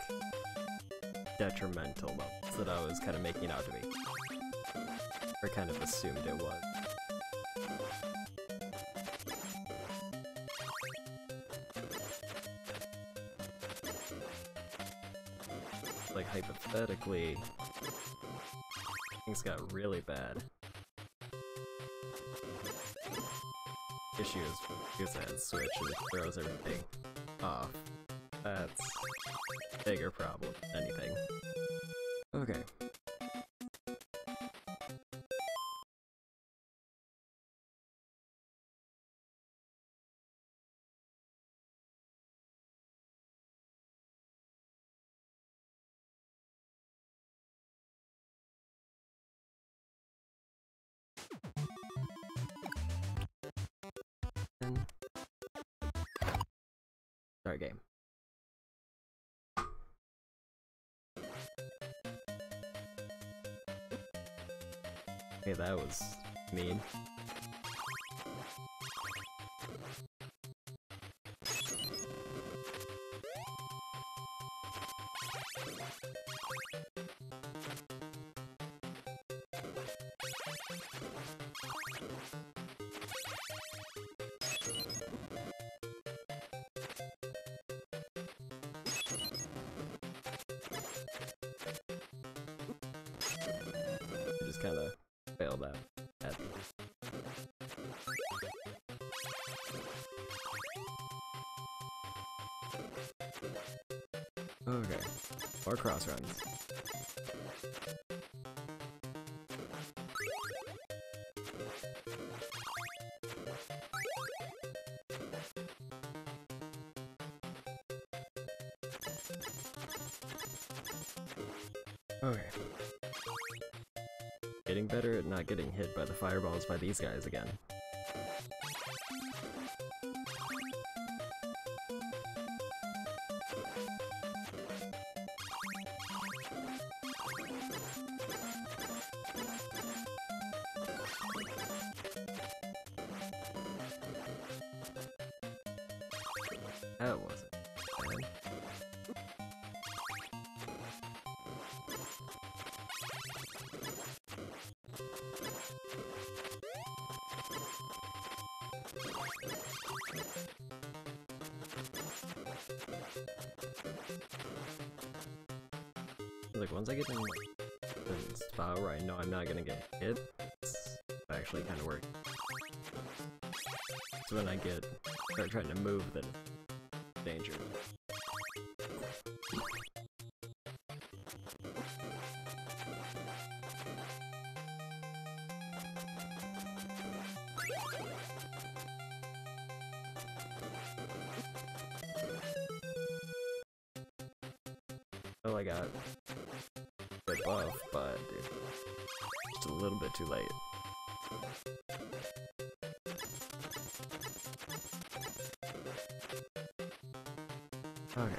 detrimental levels that I was kind of making it out to be. Or kind of assumed it was. Like, hypothetically, things got really bad. Issue is that switch and it throws everything off. That's a bigger problem than anything. Okay. Start game. Okay, that was mean. Just kind of failed out at okay, more cross runs. Okay. Getting better at not getting hit by the fireballs by these guys again. That wasn't bad. Like, once I get in the spot where I know I'm not gonna get hit, it's actually kind of work. So when I start trying to move, then it's danger. Oh, I got a bit buff, but just a little bit too late. Okay.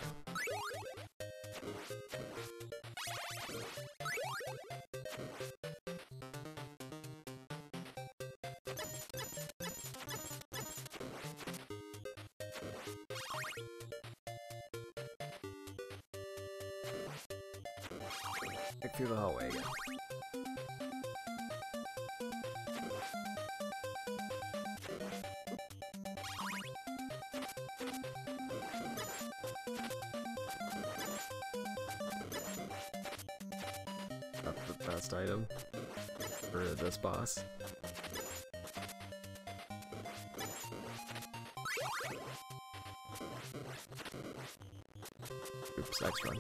Back through the hallway again. That's the best item for this boss. Oops, next run.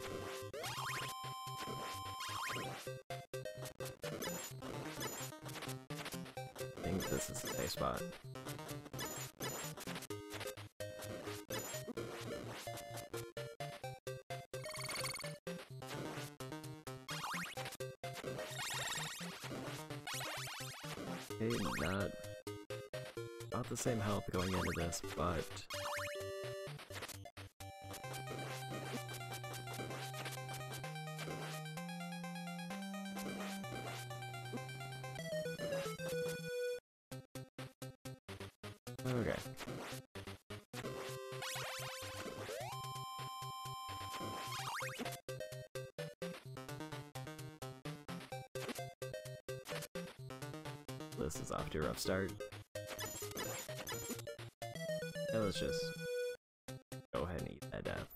I think this is the safe spot. Okay, not about the same health going into this, but okay. This is off to a rough start. Now let's just go ahead and eat that death.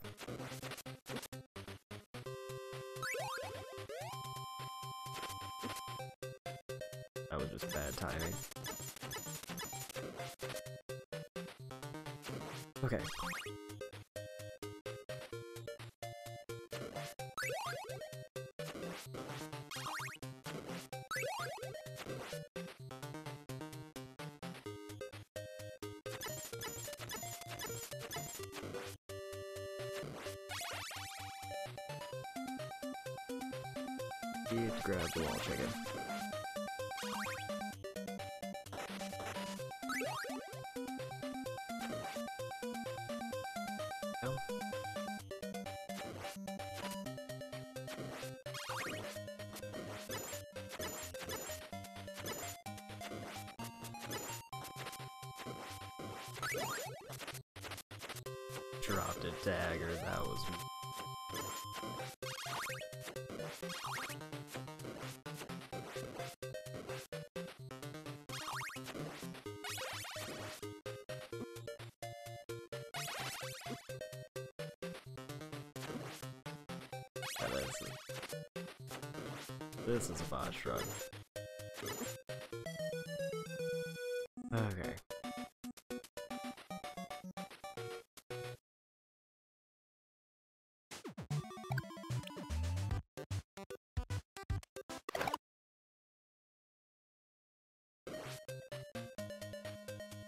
That was just bad timing. Okay. Need to grab the wall chicken. No. Dropped a dagger, that was... This is a botch run. Okay.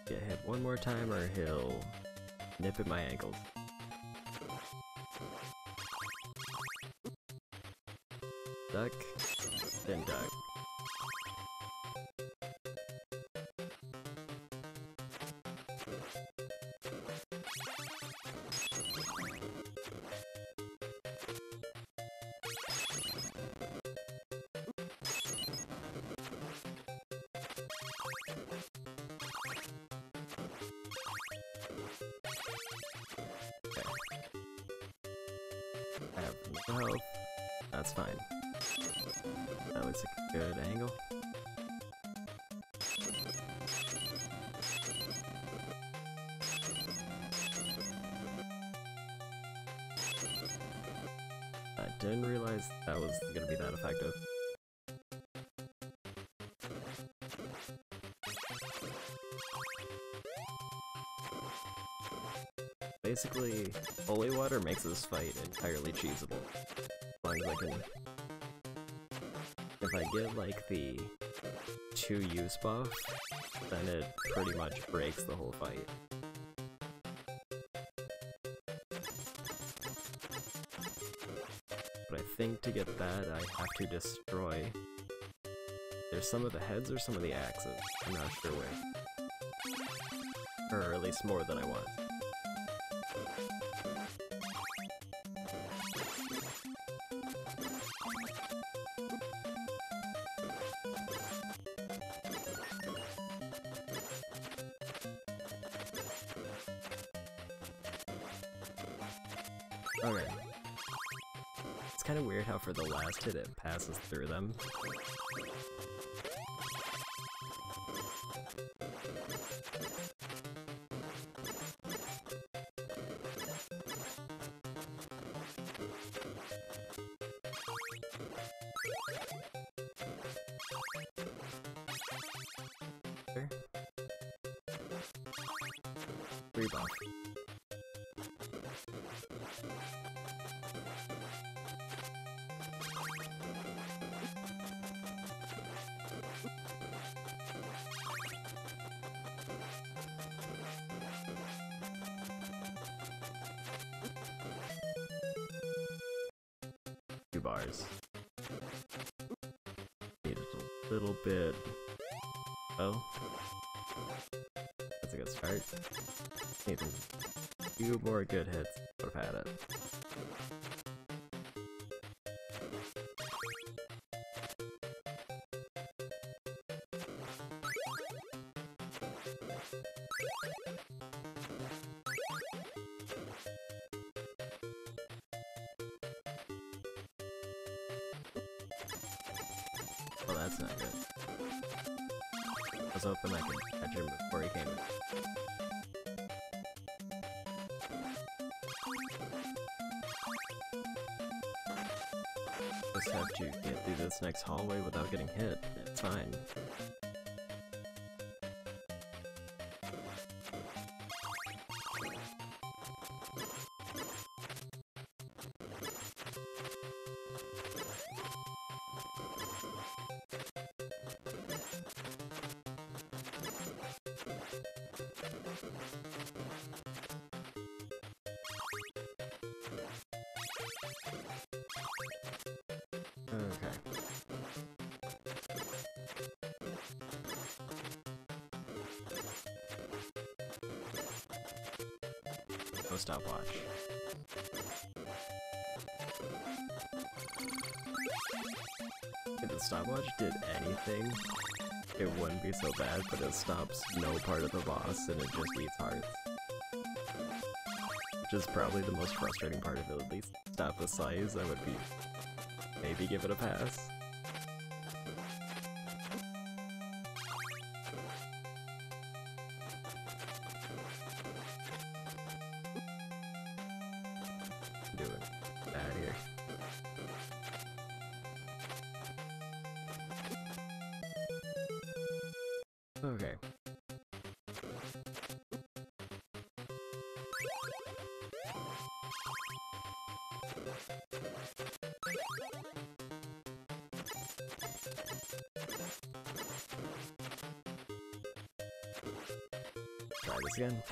Get hit one more time or he'll nip at my ankles. Duck, then duck. no health. That's fine. That looks like a good angle. I didn't realize that was gonna be that effective. Basically, holy water makes this fight entirely cheesable. As long as I can... If I get, like, the 2 use buff, then it pretty much breaks the whole fight. But I think to get that, I have to destroy... There's some of the heads or some of the axes. I'm not sure where. Or at least more than I want. Okay. It's kind of weird how for the last hit it passes through them. There. Rebuff. Bars. Need a little bit. Oh, that's a good start. Need a few more good hits. Would have had it. Well, that's not good. I was hoping I could catch him before he came. Just have to get through this next hallway without getting hit. It's fine. Okay. No stopwatch. If the stopwatch did anything, it wouldn't be so bad, but it stops no part of the boss and it just eats hearts. Which is probably the most frustrating part of it, at least stop the size, I would be... maybe give it a pass. I'm doing bad here. Okay. Try this again.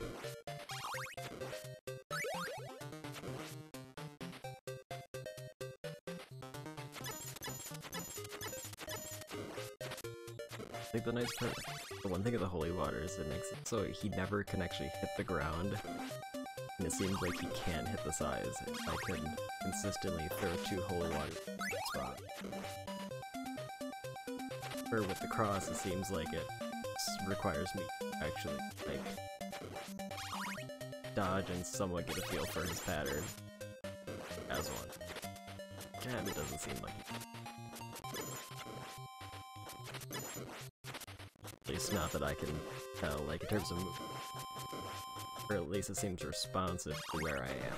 Like the nice part, the one thing of the holy water is it makes it so he never can actually hit the ground, and it seems like he can't hit the sides. I can consistently throw 2 holy water in the spot. Or with the cross, it seems like it requires me to actually, like, dodge and somewhat get a feel for his pattern as one. Yeah, it doesn't seem like at least not that I can tell, like in terms of movement. Or at least it seems responsive to where I am.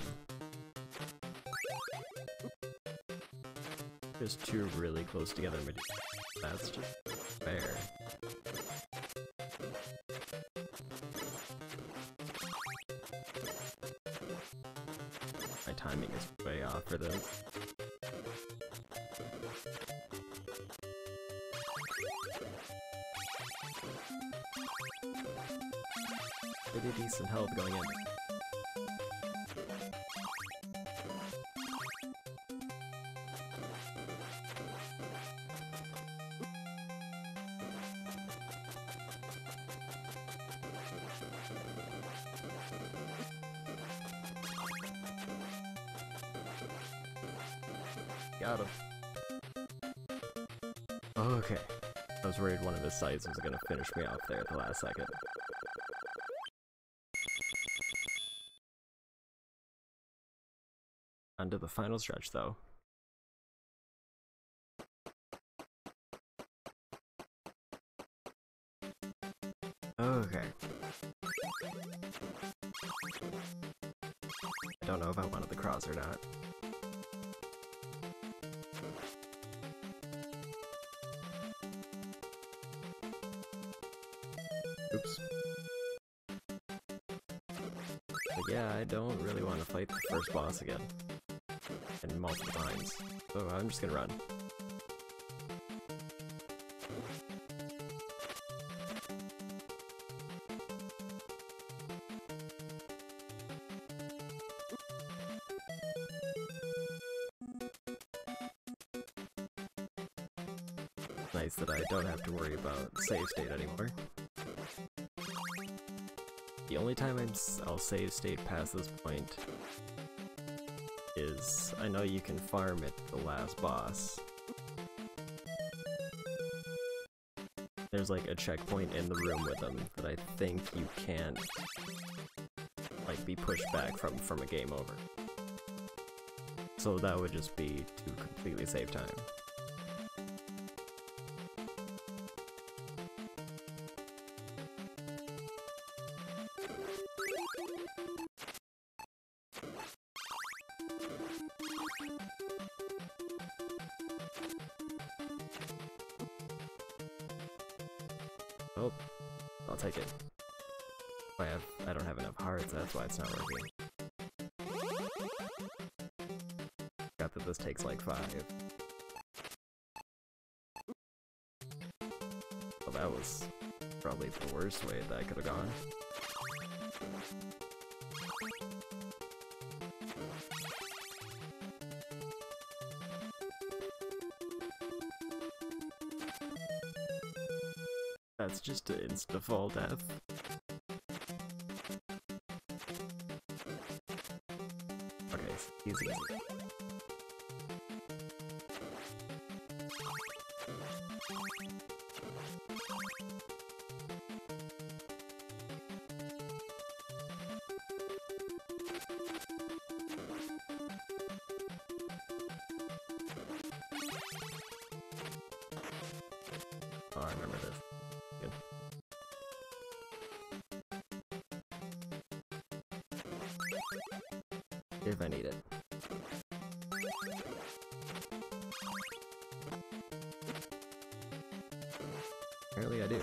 There's two really close together, but that's just fair. My timing is way off for this. Pretty decent health going in. Got him. Okay. I was worried one of his sights was gonna finish me off there at the last second. Onto the final stretch, though. Okay. I don't know if I wanted the cross or not. Oops. But yeah, I don't really want to fight the first boss again. And multiple times. So I'm just gonna run. Nice that I don't have to worry about save state anymore. The only time I'll save state past this point is, I know you can farm at the last boss. There's like a checkpoint in the room with them that I think you can't like be pushed back from a game over. So that would just be to completely save time. Oh, I'll take it. I don't have enough hearts, that's why it's not working. Forgot that this takes like 5. Well, that was probably the worst way that could have gone. That's just an insta-fall death. Okay, easy. Oh, I remember this. Good. If I need it. Apparently I do.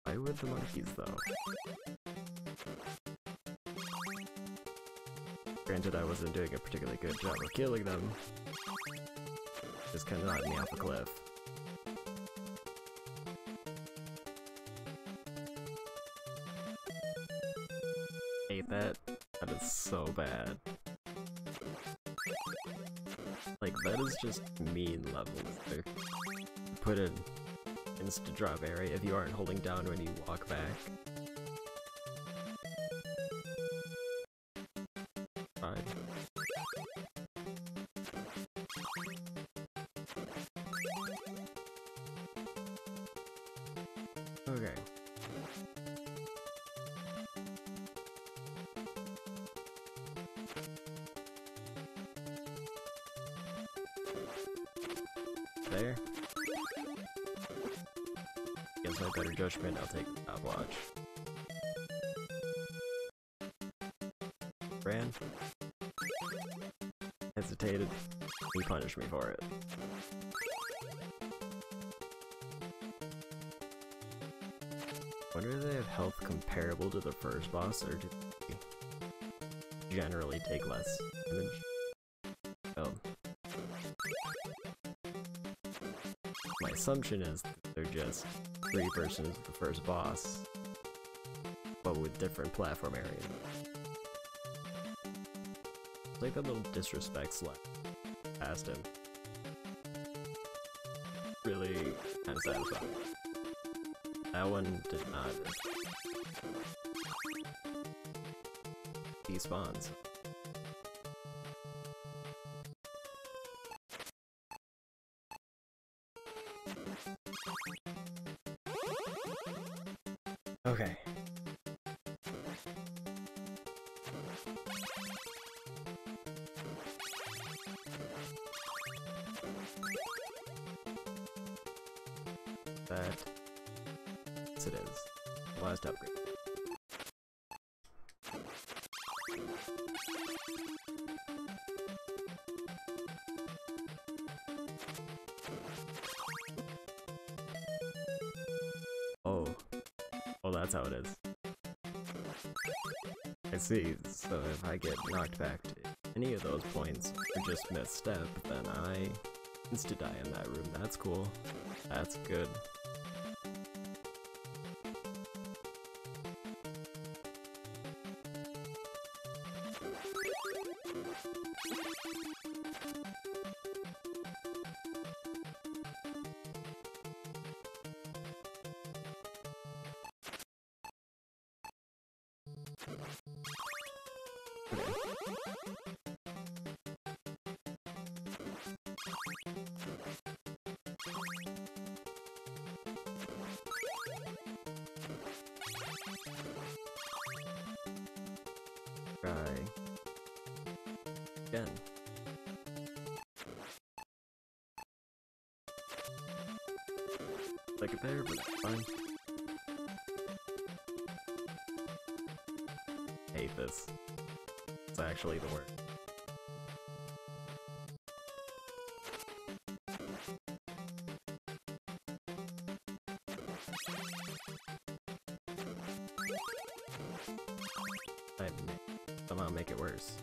Why would the monkeys though? Granted, I wasn't doing a particularly good job of killing them. Just kind of knocked me off a cliff. Hate that. That is so bad. Like, that is just mean levels there. Put an instant drop area if you aren't holding down when you walk back. Fine. Okay. There. Against my better judgment, I'll take the stopwatch. Ran. Hesitated. He punished me for it. Wonder if they have health comparable to the first boss, or do they generally take less damage? Oh. My assumption is that they're just 3 versions of the first boss, but with different platform areas. It's like that little disrespect slap past him. Really kind of satisfying. That one did not. He spawns. Okay. That. Yes, it is. Last upgrade. Oh. Oh, that's how it is. I see. So if I get knocked back to any of those points or just misstep, then I insta-die in that room. That's cool. That's good. Try again. Like it there, but it's fine. Hate this. It's actually the worst. I somehow make it worse.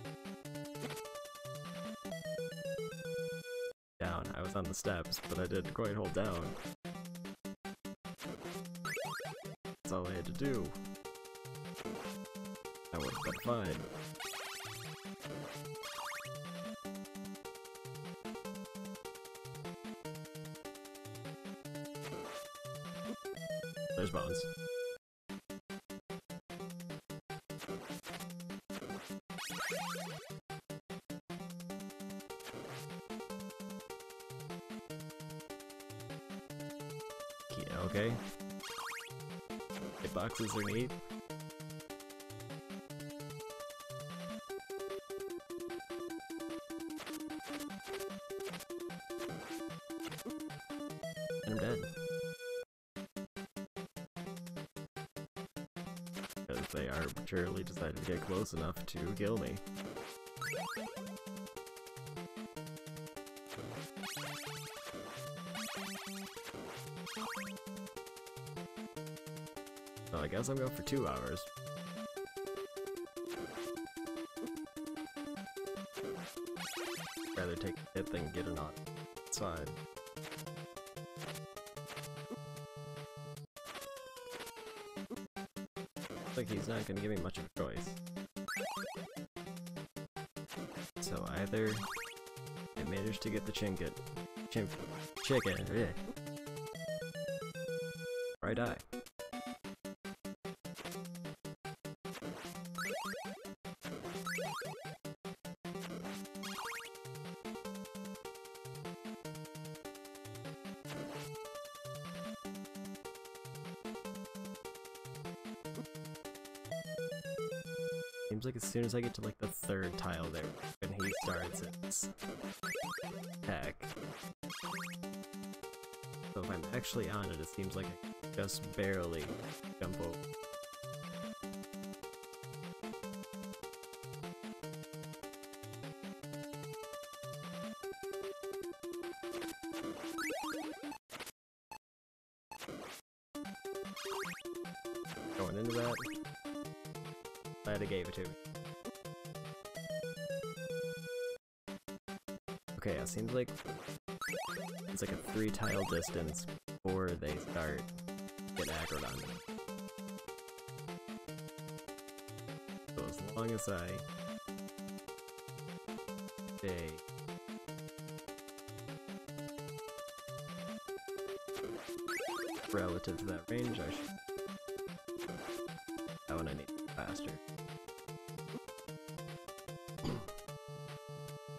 Down. I was on the steps, but I didn't quite hold down. That's all I had to do. That would have been fine. There's bones. Yeah, okay. Hitboxes are neat. And I'm dead. Because they arbitrarily decided to get close enough to kill me. So I guess I'm going for 2 hours. Rather take a hit than get it on its side. Looks like he's not going to give me much of a choice. So either I managed to get the chicken, yeah, or I die. seems like as soon as I get to like the third tile there, when he starts its attack. So if I'm actually on it, it seems like I can just barely jump over. Going into that. Glad it gave it to me. Okay, it seems like it's like a 3-tile distance before they start getting aggroed on me. So as long as I stay relative to that range, I should. That one I need faster.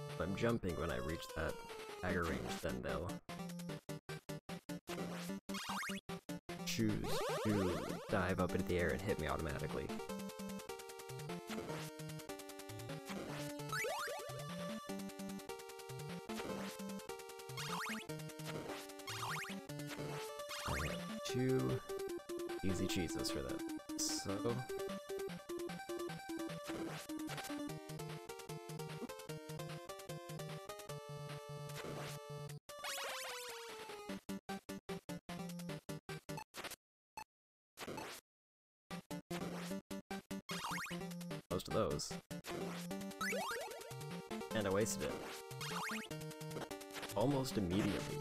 If I'm jumping when I reach that dagger range, then they'll choose to dive up into the air and hit me automatically. I have 2 easy cheeses for that. So most of those. And I wasted it. Almost immediately.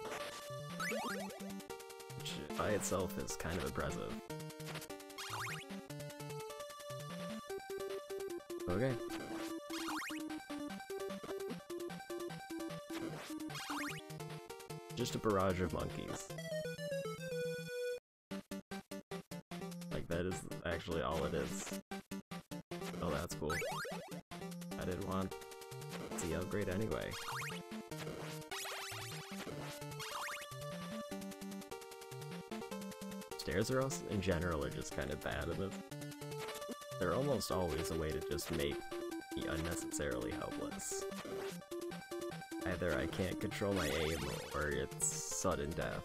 Which by itself is kind of impressive. Okay. Just a barrage of monkeys. Like, that is actually all it is. Oh, that's cool. I didn't want the upgrade anyway. Stairs are also, in general, are just kind of bad in this. They're almost always a way to just make me unnecessarily helpless. Either I can't control my aim, or it's sudden death.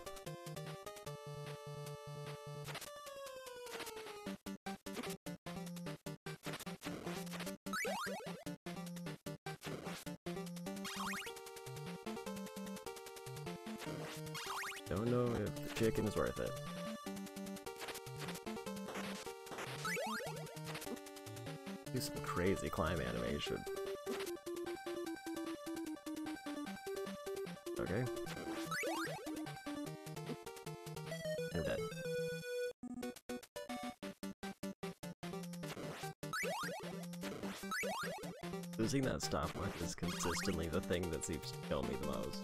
Don't know if the chicken is worth it. Do some crazy climb animation. Okay. I'm dead. Losing that stopwatch is consistently the thing that seems to kill me the most.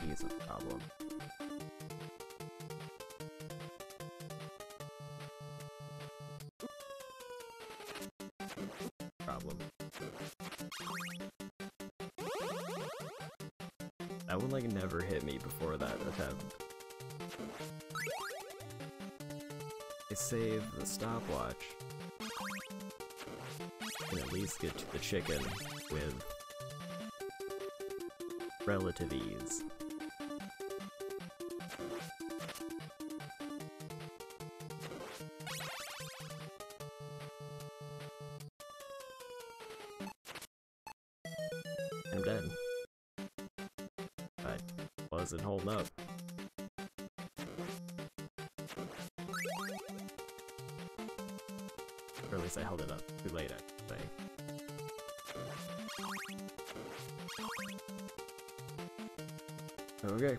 Is a problem. That one like never hit me before that attempt. I save the stopwatch and at least get to the chicken with relative ease. I'm dead. I wasn't holding up. Or at least I held it up too late, I think. Okay.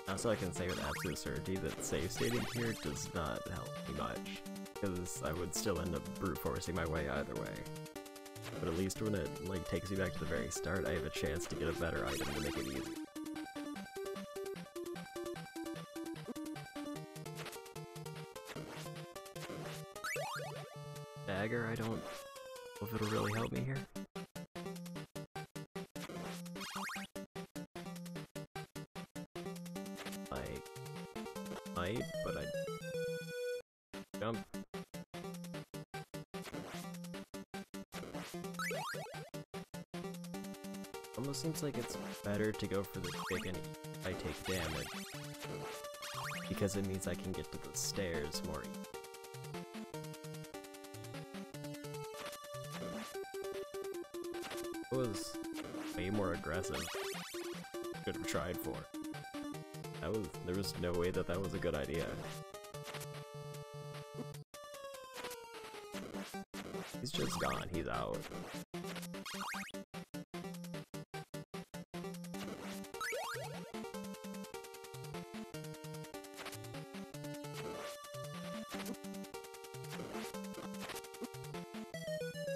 Also, I can say with absolute certainty that save stating here does not help me much, because I would still end up brute forcing my way either way. but at least when it like takes you back to the very start, I have a chance to get a better item to make it easy. Dagger, I don't know if it'll really help me here. Might, but I jump. Almost seems like it's better to go for the chicken if I take damage, because it means I can get to the stairs more easily. It was way more aggressive. Could have tried for. There was no way that was a good idea. He's just gone, he's out.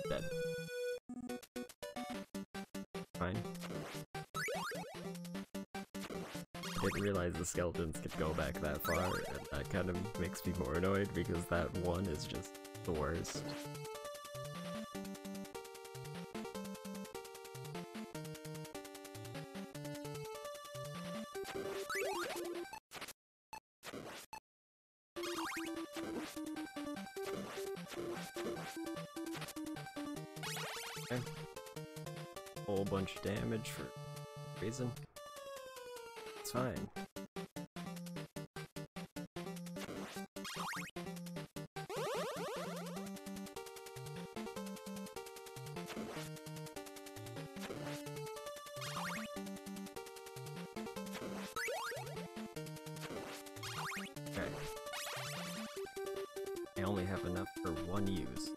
Dead. Fine. I didn't realize the skeletons could go back that far, and that kind of makes me more annoyed because that one is just the worst. Okay. Whole bunch of damage for no reason. It's fine. Okay. I only have enough for one use.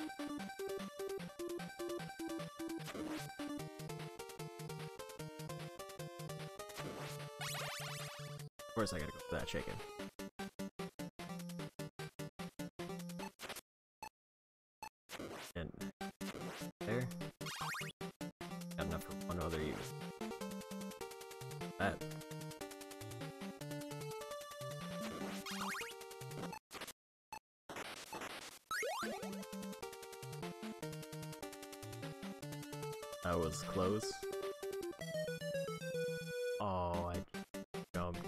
Of course I gotta go for that chicken. And there. Got enough for one other use. That. That was close. Oh, I jumped.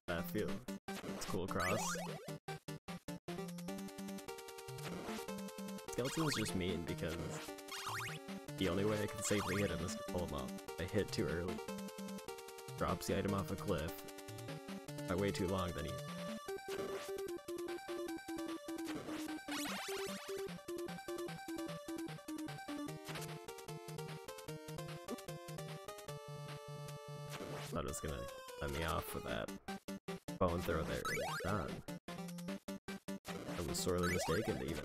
That feels cool cross. Skeleton's just mean because the only way I can safely hit him is to pull him up. If I hit too early, drops the item off a cliff. If I wait too long, then he... thought it was gonna let me off with that bone throw there. It's done. I was sorely mistaken even.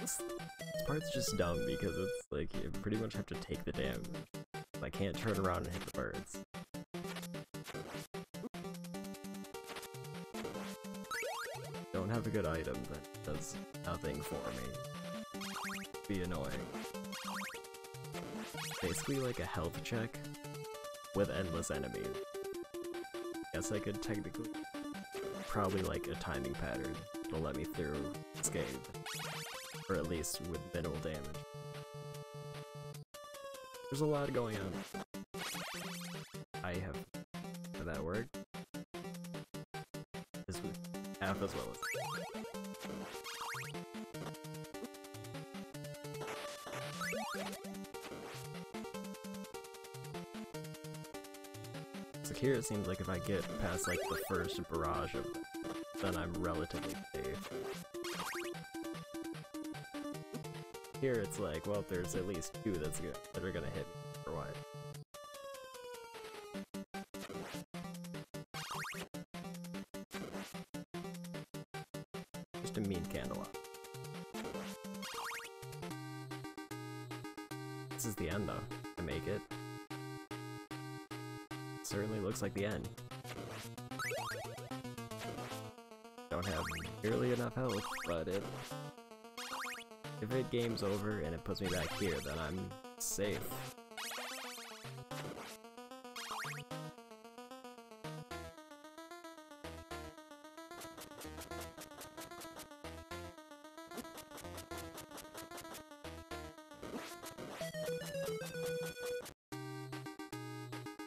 This part's just dumb because it's like you pretty much have to take the damage. I can't turn around and hit the birds. Don't have a good item that does nothing for me. Be annoying. Basically like a health check with endless enemies. Guess I could technically probably like a timing pattern that'll let me through unscathed, or at least with minimal damage. There's a lot going on. I have... Did that work? This was half as well as... So here it seems like if I get past like the first barrage of them, then I'm relatively safe. Here it's like, well, there's at least two that are gonna hit me for a while. Just a mean candelabra. is the end, though. I make it. Certainly looks like the end. Don't have nearly enough health, but if it game's over and it puts me back here, then I'm safe.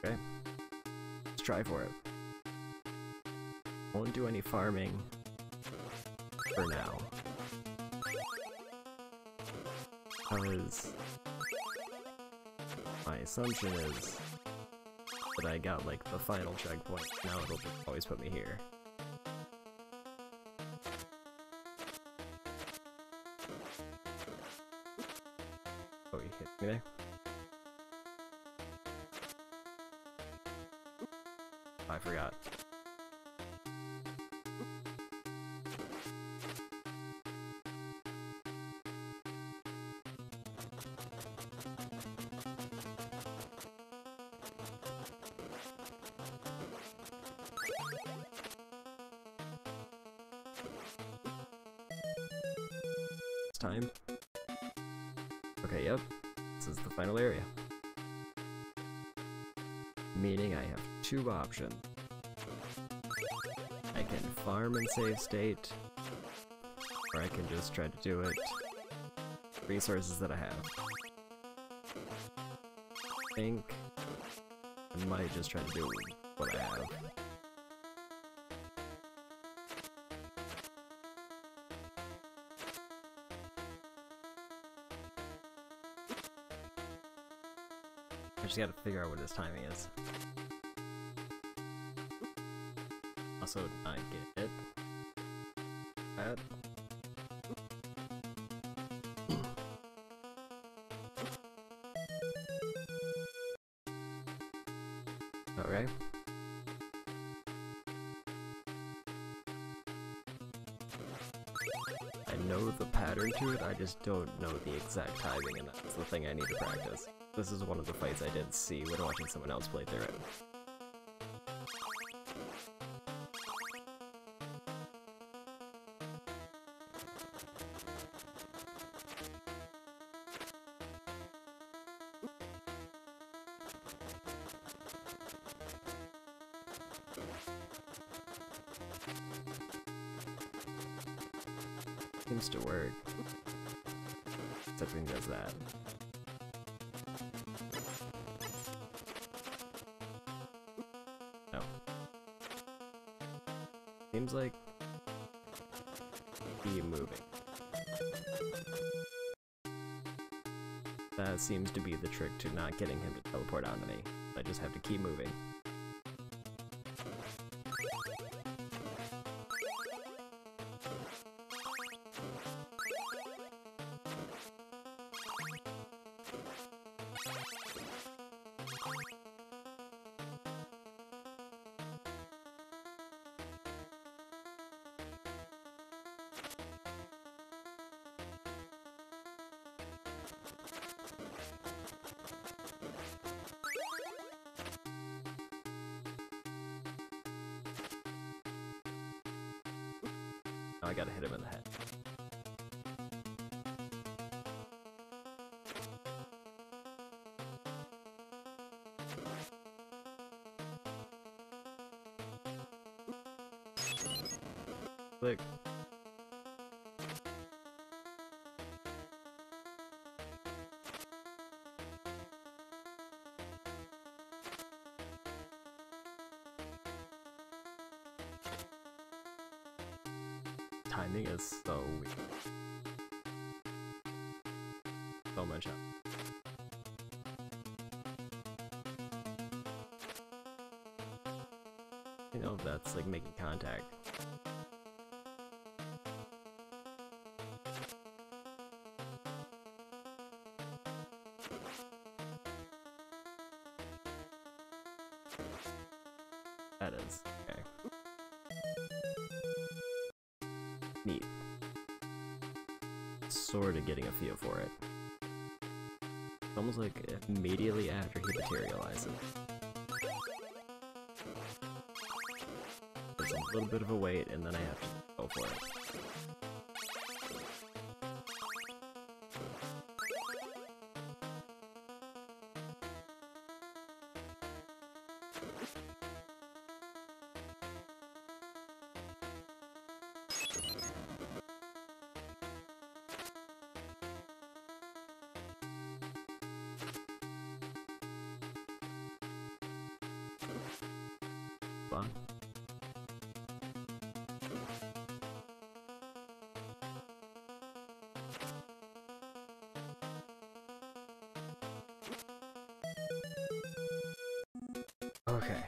Okay, let's try for it. Won't do any farming for now, because my assumption is that I got like the final checkpoint. Now it'll just always put me here. Oh, you hit me there? I forgot. It's time. Okay, yep. This is the final area. Meaning I have two options. I can farm and save state, or I can just try to do it with resources that I have. I think I might just try to do what I have. I just gotta figure out what his timing is. Also, not get it. That. Okay. I know the pattern to it, I just don't know the exact timing, and that's the thing I need to practice. This is one of the fights I didn't see when watching someone else play through it. Seems to work. Except when he does that. No. Seems like he moving. That seems to be the trick to not getting him to teleport onto me. I just have to keep moving. Now I gotta hit him in the head. Click. Timing is so weak. So much up. You know, that's like making contact. That is, okay. Neat. Sorta getting a feel for it. So almost like immediately after he materializes. There's a little bit of a wait, and then I have to go for it. Fun. Okay.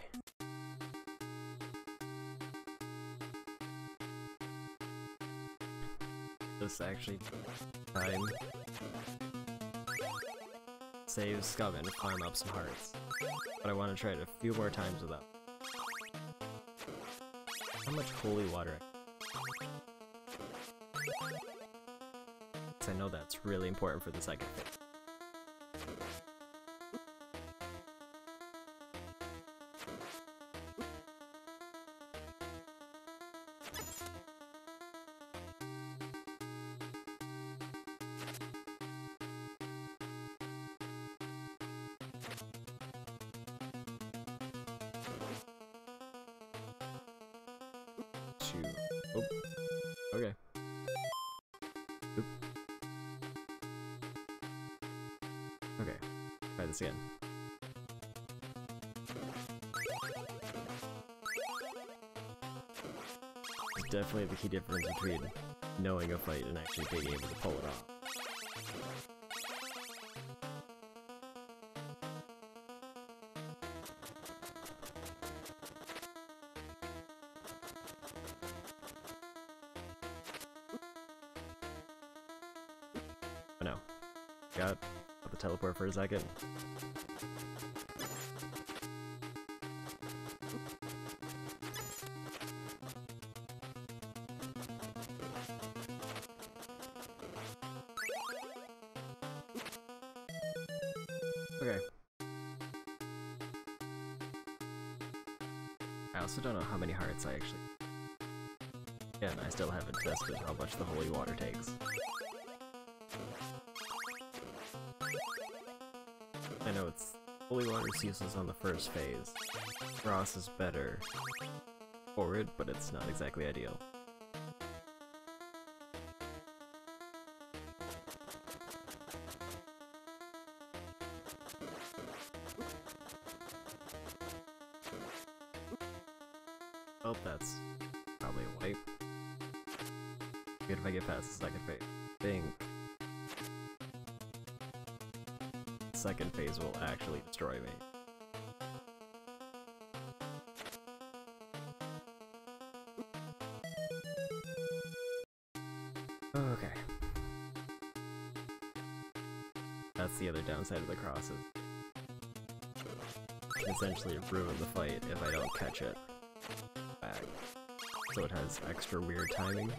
This actually time save Scum and farm up some hearts. But I want to try it a few more times without. How much holy water? Because I know that's really important for the second phase. Oh, okay. Oop. Okay, try this again. It's definitely the key difference between knowing a fight and actually being able to pull it off. Oh no. Got the teleport for a second. Okay. I also don't know how many hearts I actually... Yeah, and I still haven't tested how much the holy water takes. I know it's holy water's useless on the first phase. Frost is better forward, but it's not exactly ideal. Oh, that's probably a wipe. Good if I get past the second phase. I think the second phase will actually destroy me. Okay. That's the other downside of the crosses. It can essentially ruin the fight if I don't catch it back. So it has extra weird timing.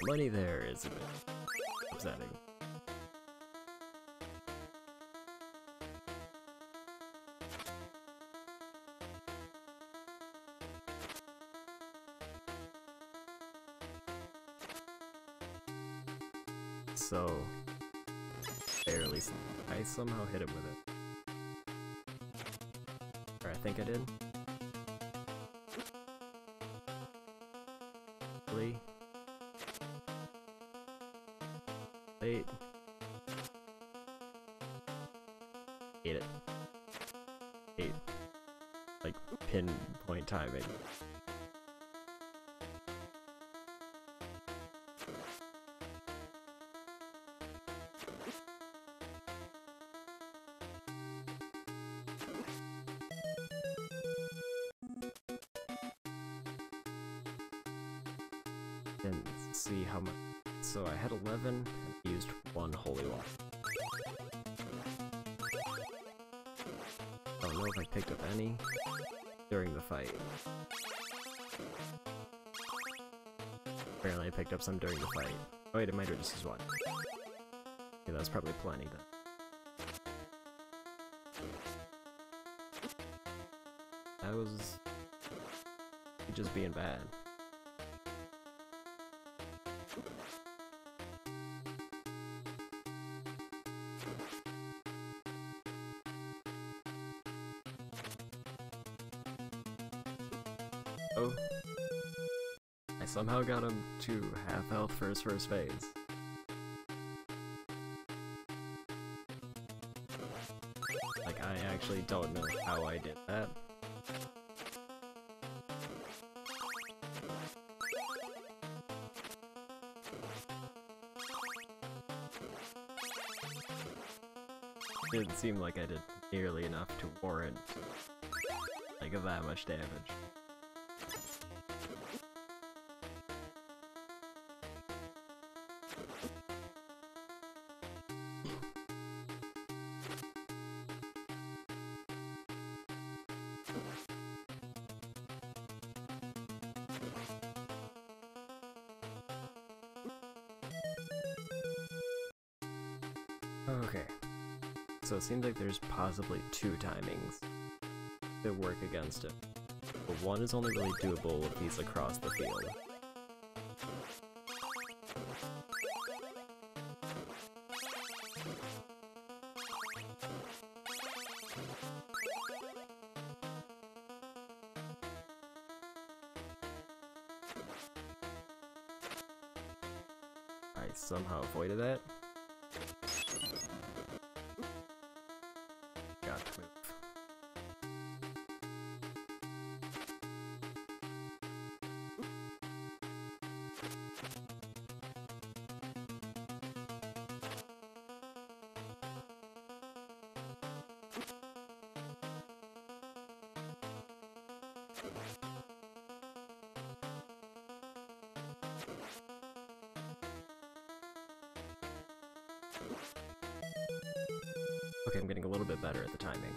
Money there is a bit upsetting. So, barely. I somehow hit him with it. Or I think I did. Really? Late. Ate it. Ate. Like, pinpoint timing. And see how much. So I had 11 and used 1 holy water. I don't know if I picked up any during the fight. Apparently I picked up some during the fight. Oh wait, it might have just used one. Okay, that's probably plenty then. That was just being bad. Oh. I somehow got him to half health for his first phase. Like, I actually don't know how I did that. Didn't seem like I did nearly enough to warrant like that much damage. Okay. So it seems like there's possibly two timings that work against him, but one is only really doable if he's across the field. I somehow avoided that. Got to move. Okay, I'm getting a little bit better at the timing.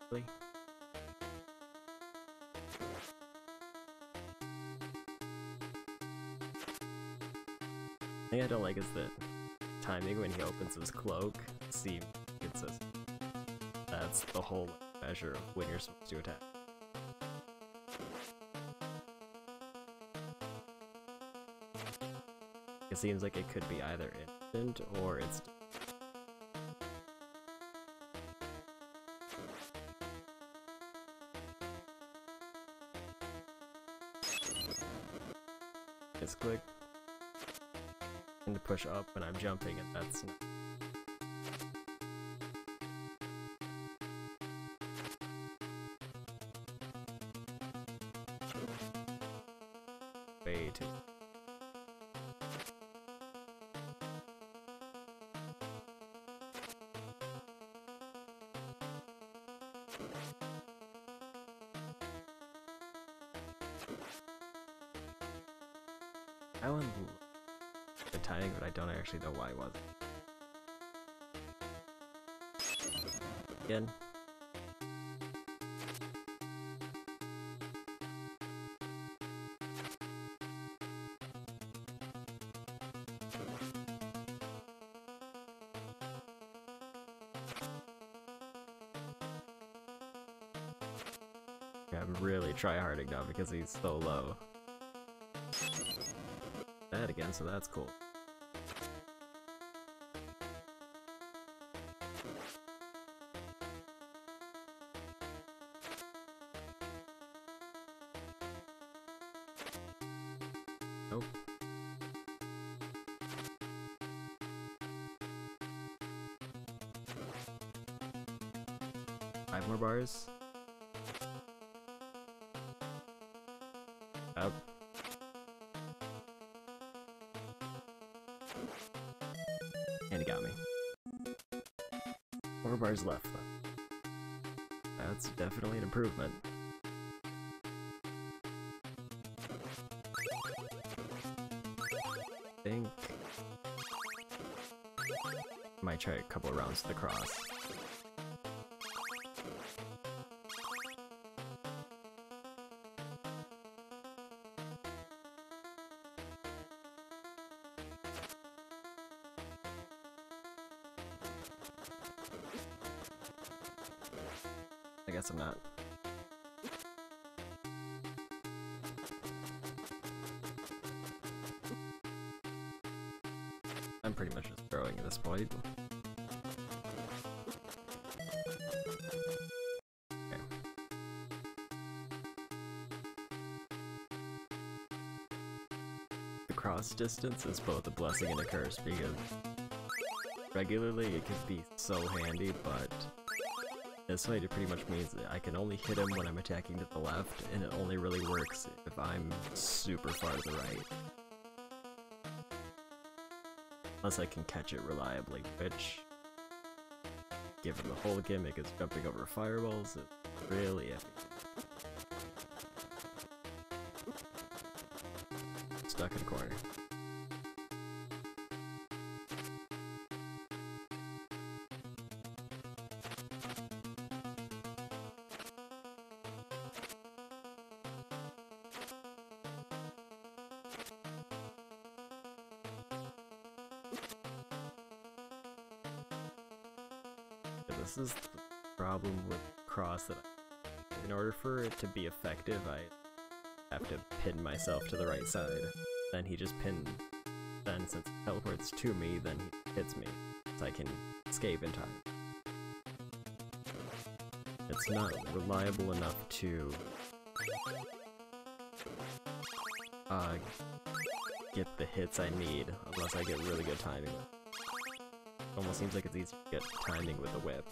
Really? The thing I don't like is that timing when he opens his cloak seems consistent. That's the whole measure of when you're supposed to attack. It seems like it could be either instant or instant. It's click and to push up when I'm jumping, and that's not. Way too. I want the timing, but I don't actually know why it wasn't. Again. Yeah, I'm really tryharding now because he's so low. That again, so that's cool. Nope. Five more bars. Up. 4 bars left though. That's definitely an improvement. I think might try a couple of rounds to the cross. I guess I'm not. I'm pretty much just throwing at this point. Okay. The cross distance is both a blessing and a curse because regularly it can be so handy, but this fight it pretty much means that I can only hit him when I'm attacking to the left, and it only really works if I'm super far to the right. Unless I can catch it reliably, which, given the whole gimmick is jumping over fireballs, it's really iffy. Stuck in a corner. This is the problem with cross, that in order for it to be effective, I have to pin myself to the right side. Then he just pinned. Then since he teleports to me, then he hits me, so I can escape in time. It's not reliable enough to get the hits I need unless I get really good timing. Almost seems like it's easy to get timing with the whip.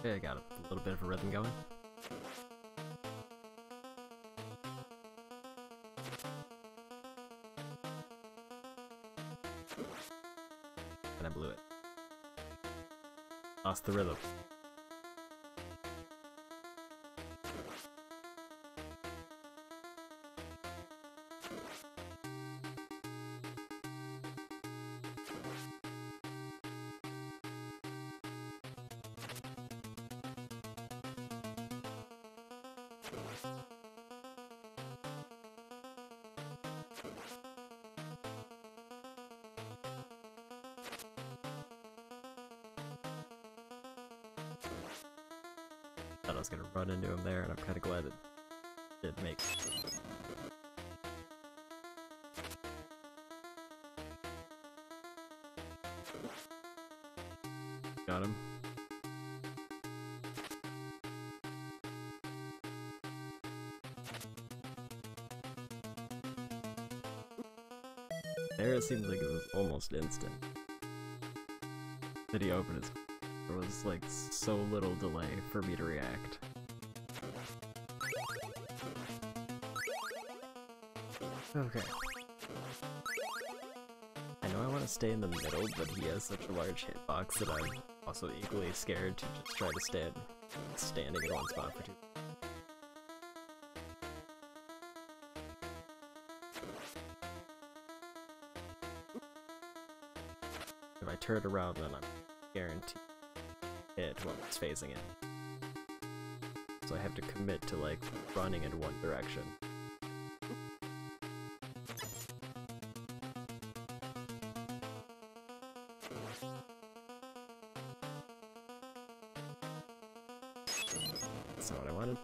Okay, I got a little bit of a rhythm going. And I blew it. Lost the rhythm. Thought I was gonna run into him there, and I'm kinda glad it did make. Got him. There it seemed like it was almost instant. Did he open his... There was like so little delay for me to react. Okay. I know I want to stay in the middle, but he has such a large hitbox that I'm also equally scared to just try to standing in one spot for too long. If I turn around, then I'm guaranteed hit while it's facing it. So I have to commit to like running in one direction. That's not what I wanted.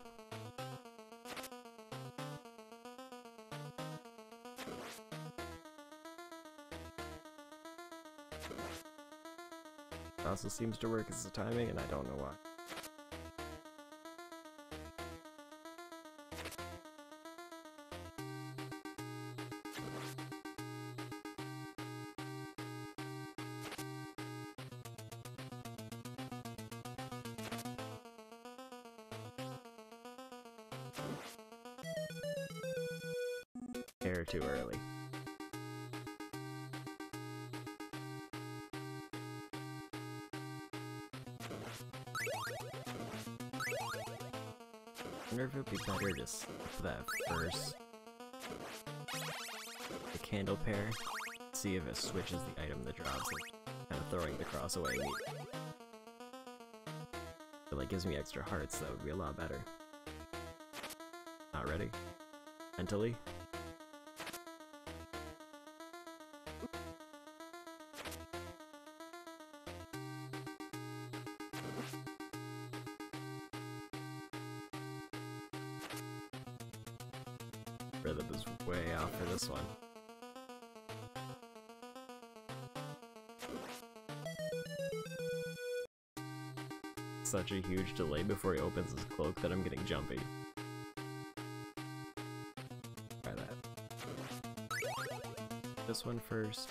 It also seems to work as the timing, and I don't know why. her too early. I wonder if it would be better to skip that first. The candle pair. See if it switches the item that drops it. Kind of throwing the cross away immediately. It like gives me extra hearts, that would be a lot better. Not ready. Mentally. Rhythm is way off for this one. Such a huge delay before he opens his cloak that I'm getting jumpy. Try that. This one first.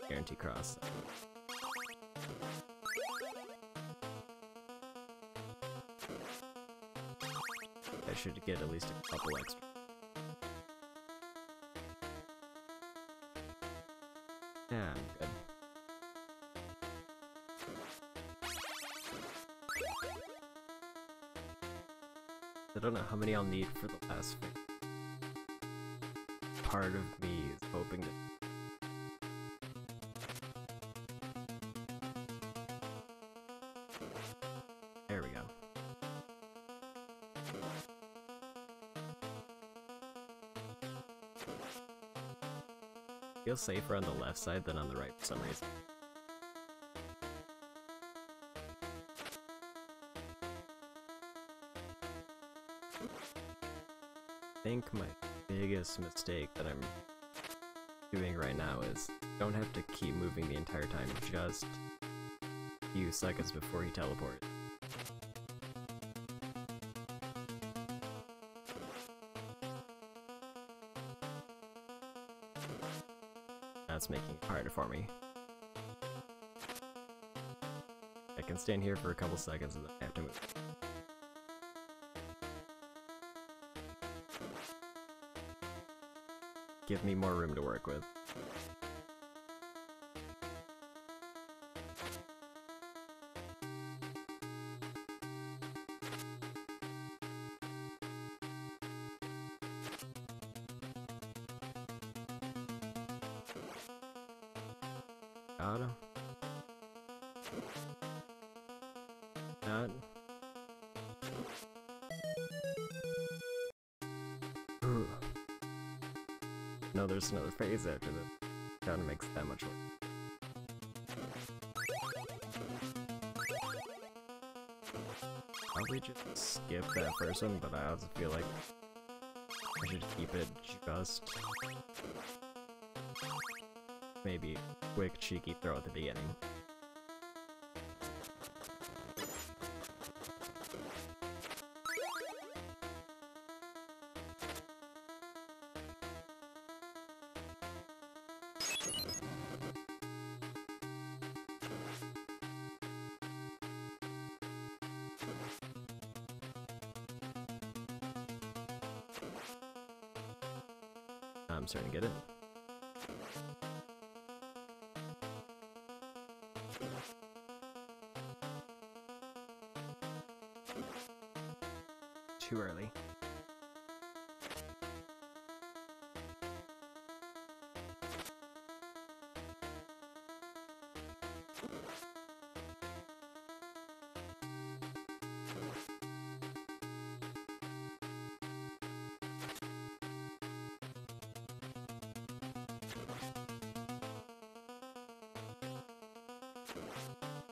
Guarantee cross. I should get at least a couple extra. Yeah, I'm good. I don't know how many I'll need for the last phase. Part of me is hoping to... There we go. Feels safer on the left side than on the right for some reason. I think my biggest mistake that I'm doing right now is don't have to keep moving the entire time, just a few seconds before he teleports. That's making it harder for me. I can stand here for a couple seconds and then I have to move. Give me more room to work with. Got him. Not. Ooh. No, there's another phase after this. Kinda makes it that much work. Probably just skip that first one, but I also feel like I should keep it just... maybe a quick cheeky throw at the beginning. I'm starting to get it. Too early.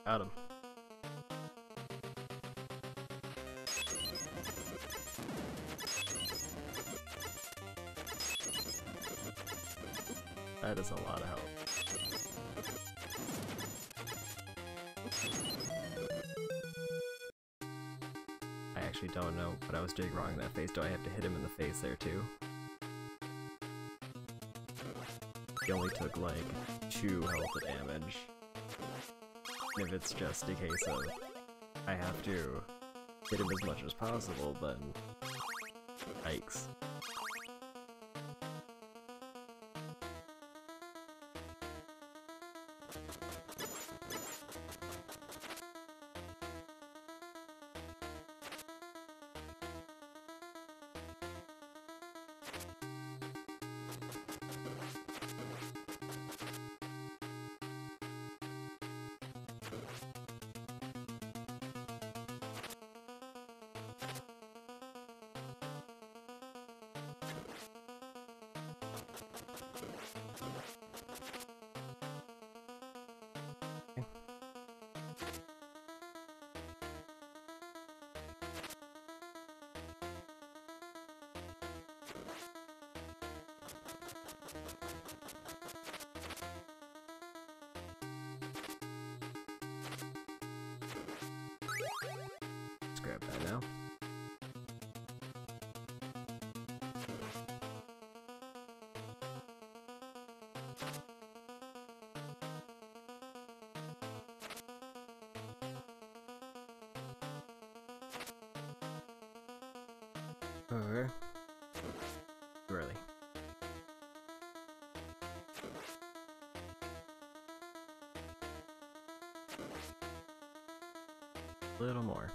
Got him. That is a lot of help. I actually don't know what I was doing wrong in that phase. Do I have to hit him in the face there too? He only took like 2 health damage. If it's just a case of I have to hit him as much as possible, then yikes. grab that now. Okay. Too early. A little more.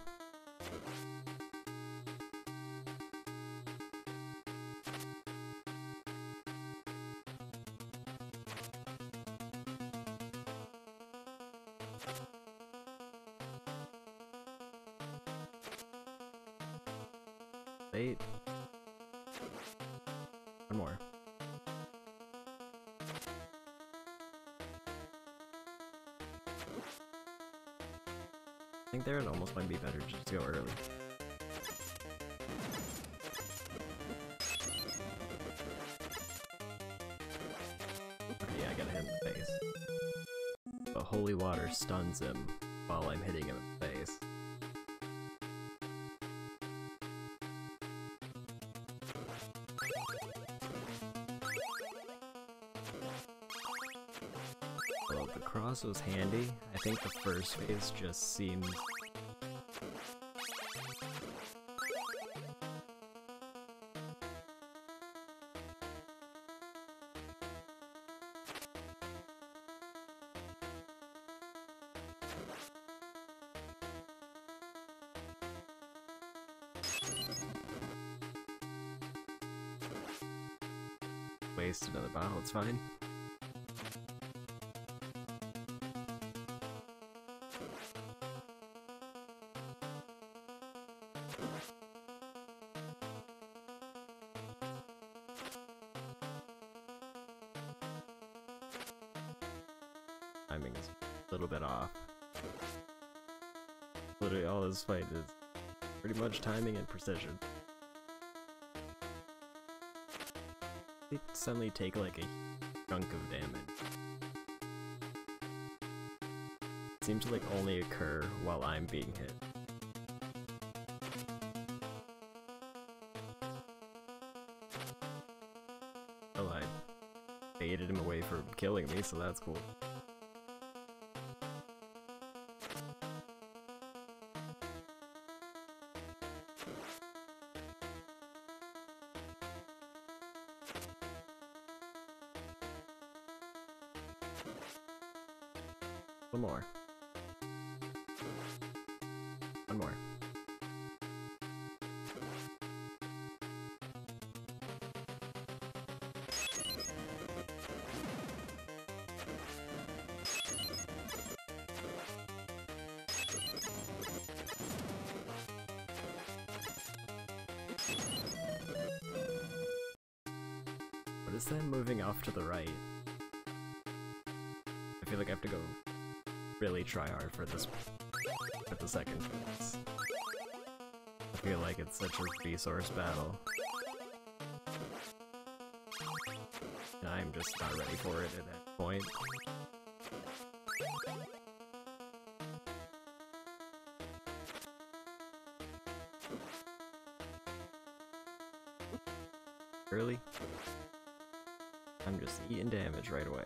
Eight. One more. I think there it almost might be better just to go early. Okay, yeah, I gotta hit him in the face. The holy water stuns him while I'm hitting him in the face. Well, the cross was handy. I think the first phase just seemed waste another bottle, it's fine. Timing is a little bit off. Literally all this fight is pretty much timing and precision. They suddenly take like a chunk of damage. It seems to like only occur while I'm being hit. Well, I baited him away from killing me, so that's cool. One more. One more. What is that moving off to the right? I feel like I have to go really try hard for this at the second phase. I feel like it's such a resource battle. And I'm just not ready for it at that point. Early? I'm just eating damage right away.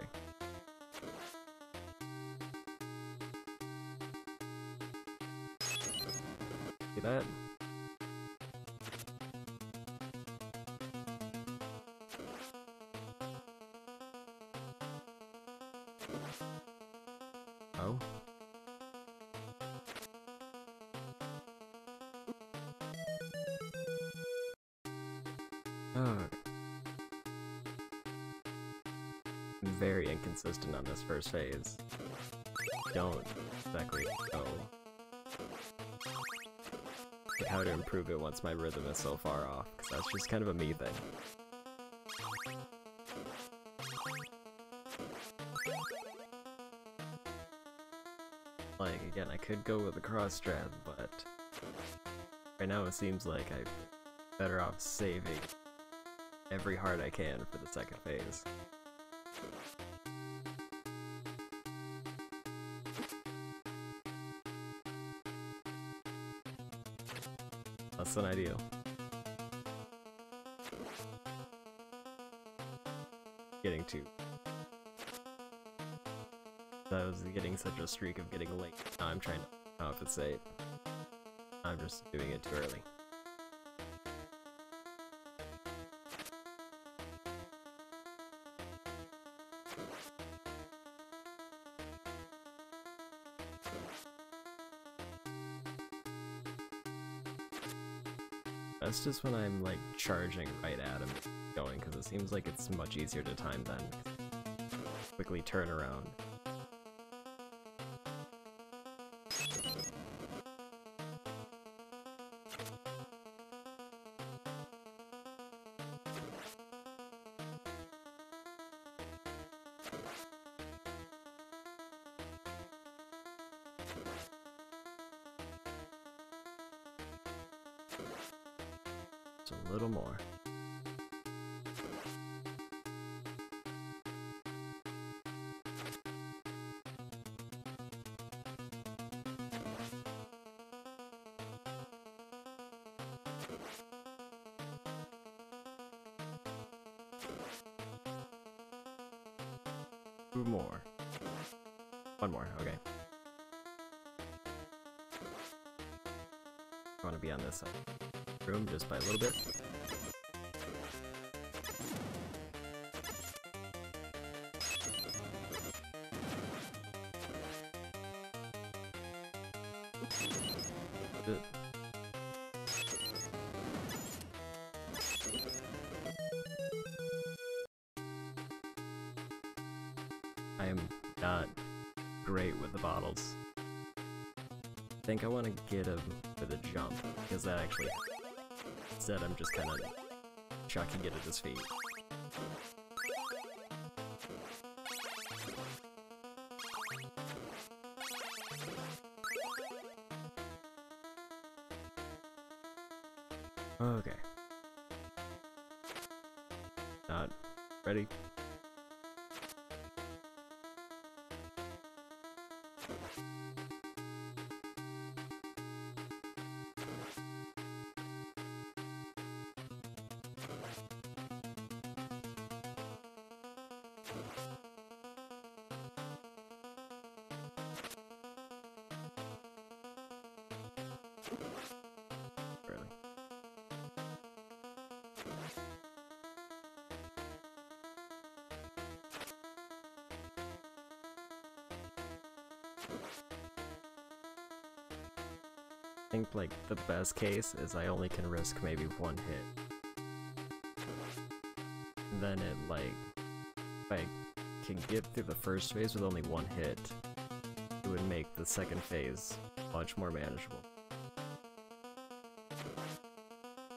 See that? Oh? Oh. I'm very inconsistent on this first phase. Don't exactly know how to improve it once my rhythm is so far off, because that's just kind of a me thing. Like, again, I could go with a cross strat, but right now it seems like I'm better off saving every heart I can for the second phase. less than ideal. Getting to... I was getting such a streak of getting late. Now I'm trying to compensate. I'm just doing it too early. That's just when I'm like charging right at him going, because it seems like it's much easier to time then. Quickly turn around. Just a little more. Two more. One more, okay. I want to be on this side. Room just by a little bit. Good. I am not great with the bottles. I think I want to get him for the jump, because that actually... Instead, I'm just kind of chucking it at his feet. Okay. Not ready. Really. I think like the best case is I only can risk maybe one hit. And then it like, if I can get through the first phase with only one hit, it would make the second phase much more manageable.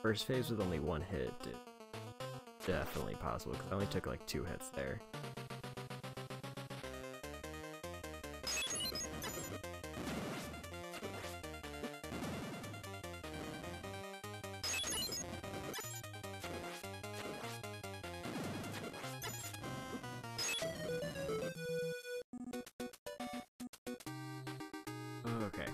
First phase with only one hit, definitely possible, because I only took like 2 hits there. Okay.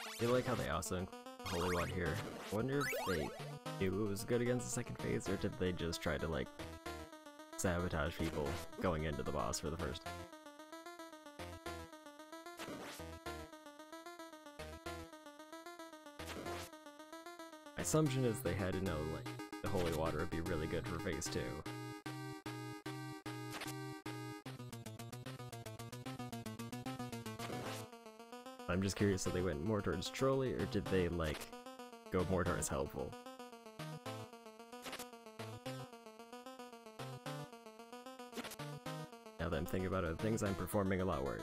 I feel like how they also include Holy One here. I wonder if they knew it was good against the second phase, or did they just try to like sabotage people going into the boss for the first time? My assumption is they had to know like the Holy Water would be really good for phase 2. I'm just curious if they went more towards trolly, or did they like go more towards helpful? Now that I'm thinking about other things, I'm performing a lot worse.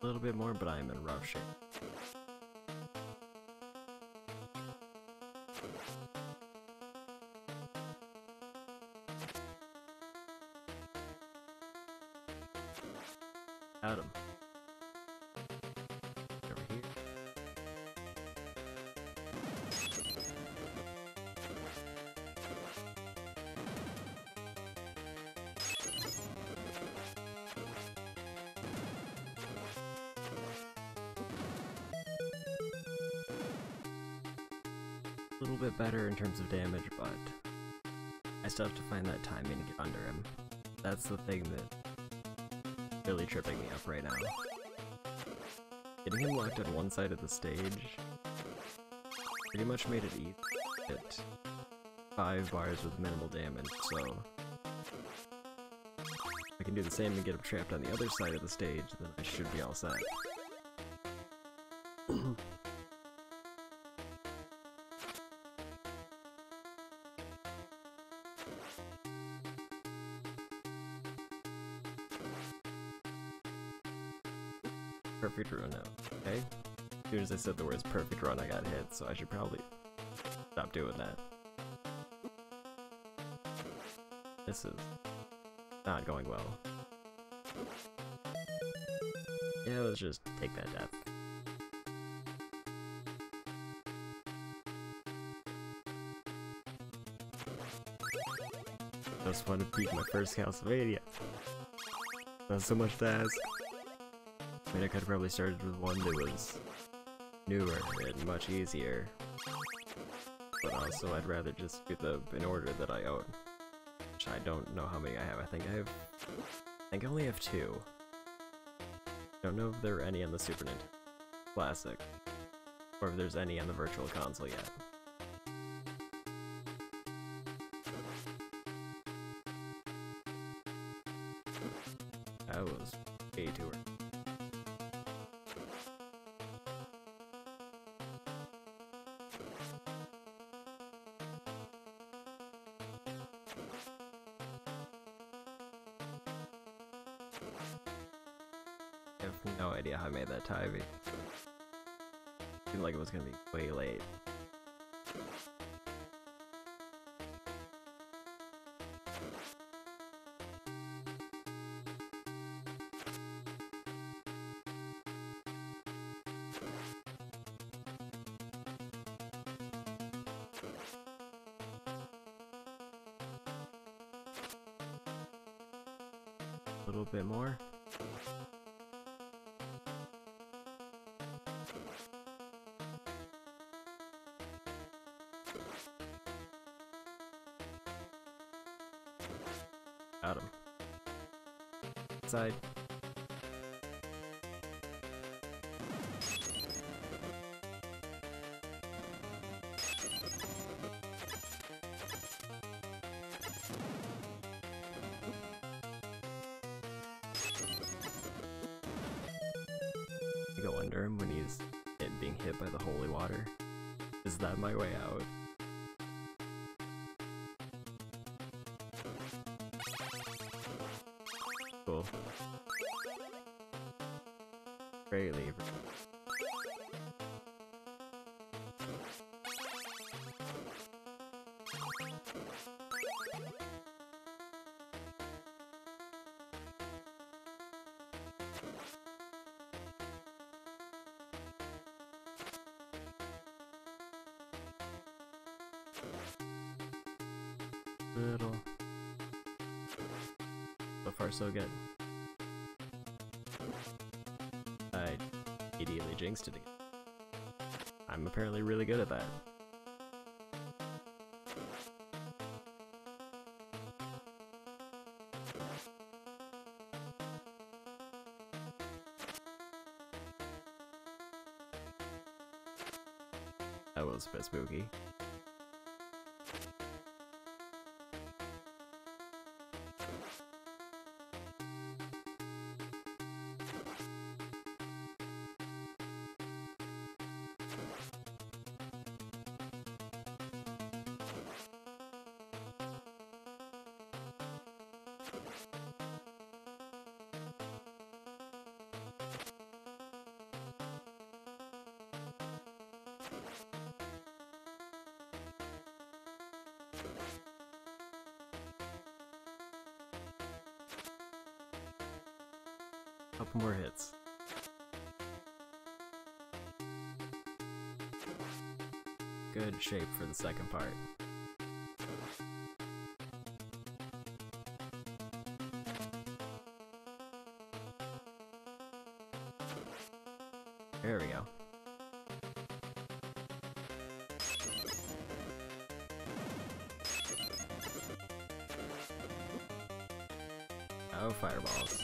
A little bit more, but I am in rough shape. Got him. Over here. A little bit better in terms of damage, but I still have to find that timing to get under him. That's the thing that really tripping me up right now. Getting him locked on one side of the stage pretty much made it easy to hit 5 bars with minimal damage, so if I can do the same and get him trapped on the other side of the stage, then I should be all set. Perfect run now, okay? As soon as I said the words perfect run, I got hit, so I should probably stop doing that. This is not going well. Yeah, let's just take that death. Just want to beat my first Castlevania. Not so much to ask. I mean, I could have probably started with one that was newer and much easier. But also, I'd rather just do them in order that I own. Which I don't know how many I have. I think I only have 2. Don't know if there are any on the Super Nintendo Classic, or if there's any on the Virtual Console yet. That was way too early. I have no idea how I made that timing. Seemed like it was gonna be way late. A little bit more. Got him. Side. Go under him when he's being hit by the holy water. Is that my way out? Cool. Great lever. Little. So far, so good. I immediately jinxed it again. I'm apparently really good at that. That was a bit spooky. Couple more hits. Good shape for the second part. There we go. Oh, fireballs.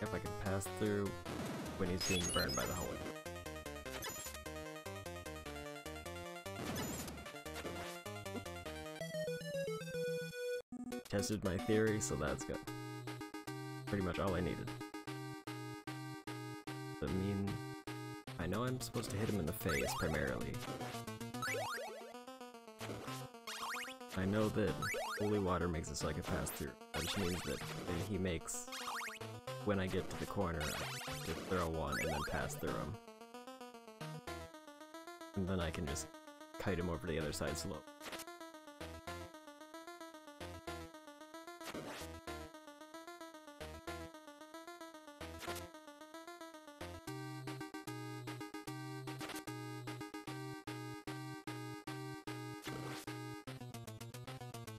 If I can pass through when he's being burned by the hole. Tested my theory, so that's good. Pretty much all I needed. I mean, I know I'm supposed to hit him in the face, primarily. I know that holy water makes it so I can pass through, which means that he makes, when I get to the corner, I have to throw one and then pass through him. And then I can just kite him over to the other side slow.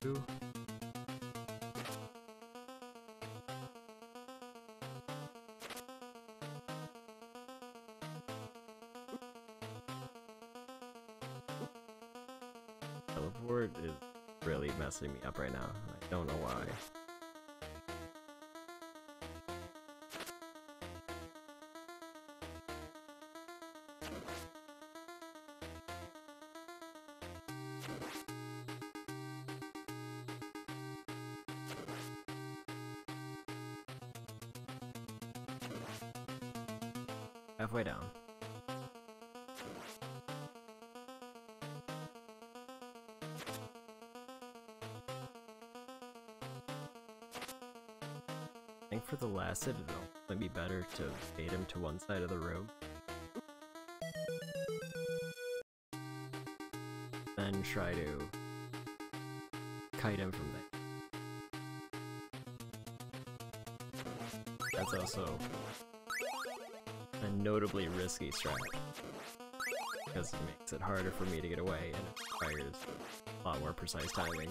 Ooh. Teleport is really messing me up right now. I don't know why. Halfway down. I think for the last hit, it'll might be better to bait him to one side of the room. Then try to kite him from there. That's also a notably risky strat, because it makes it harder for me to get away and it requires a lot more precise timing.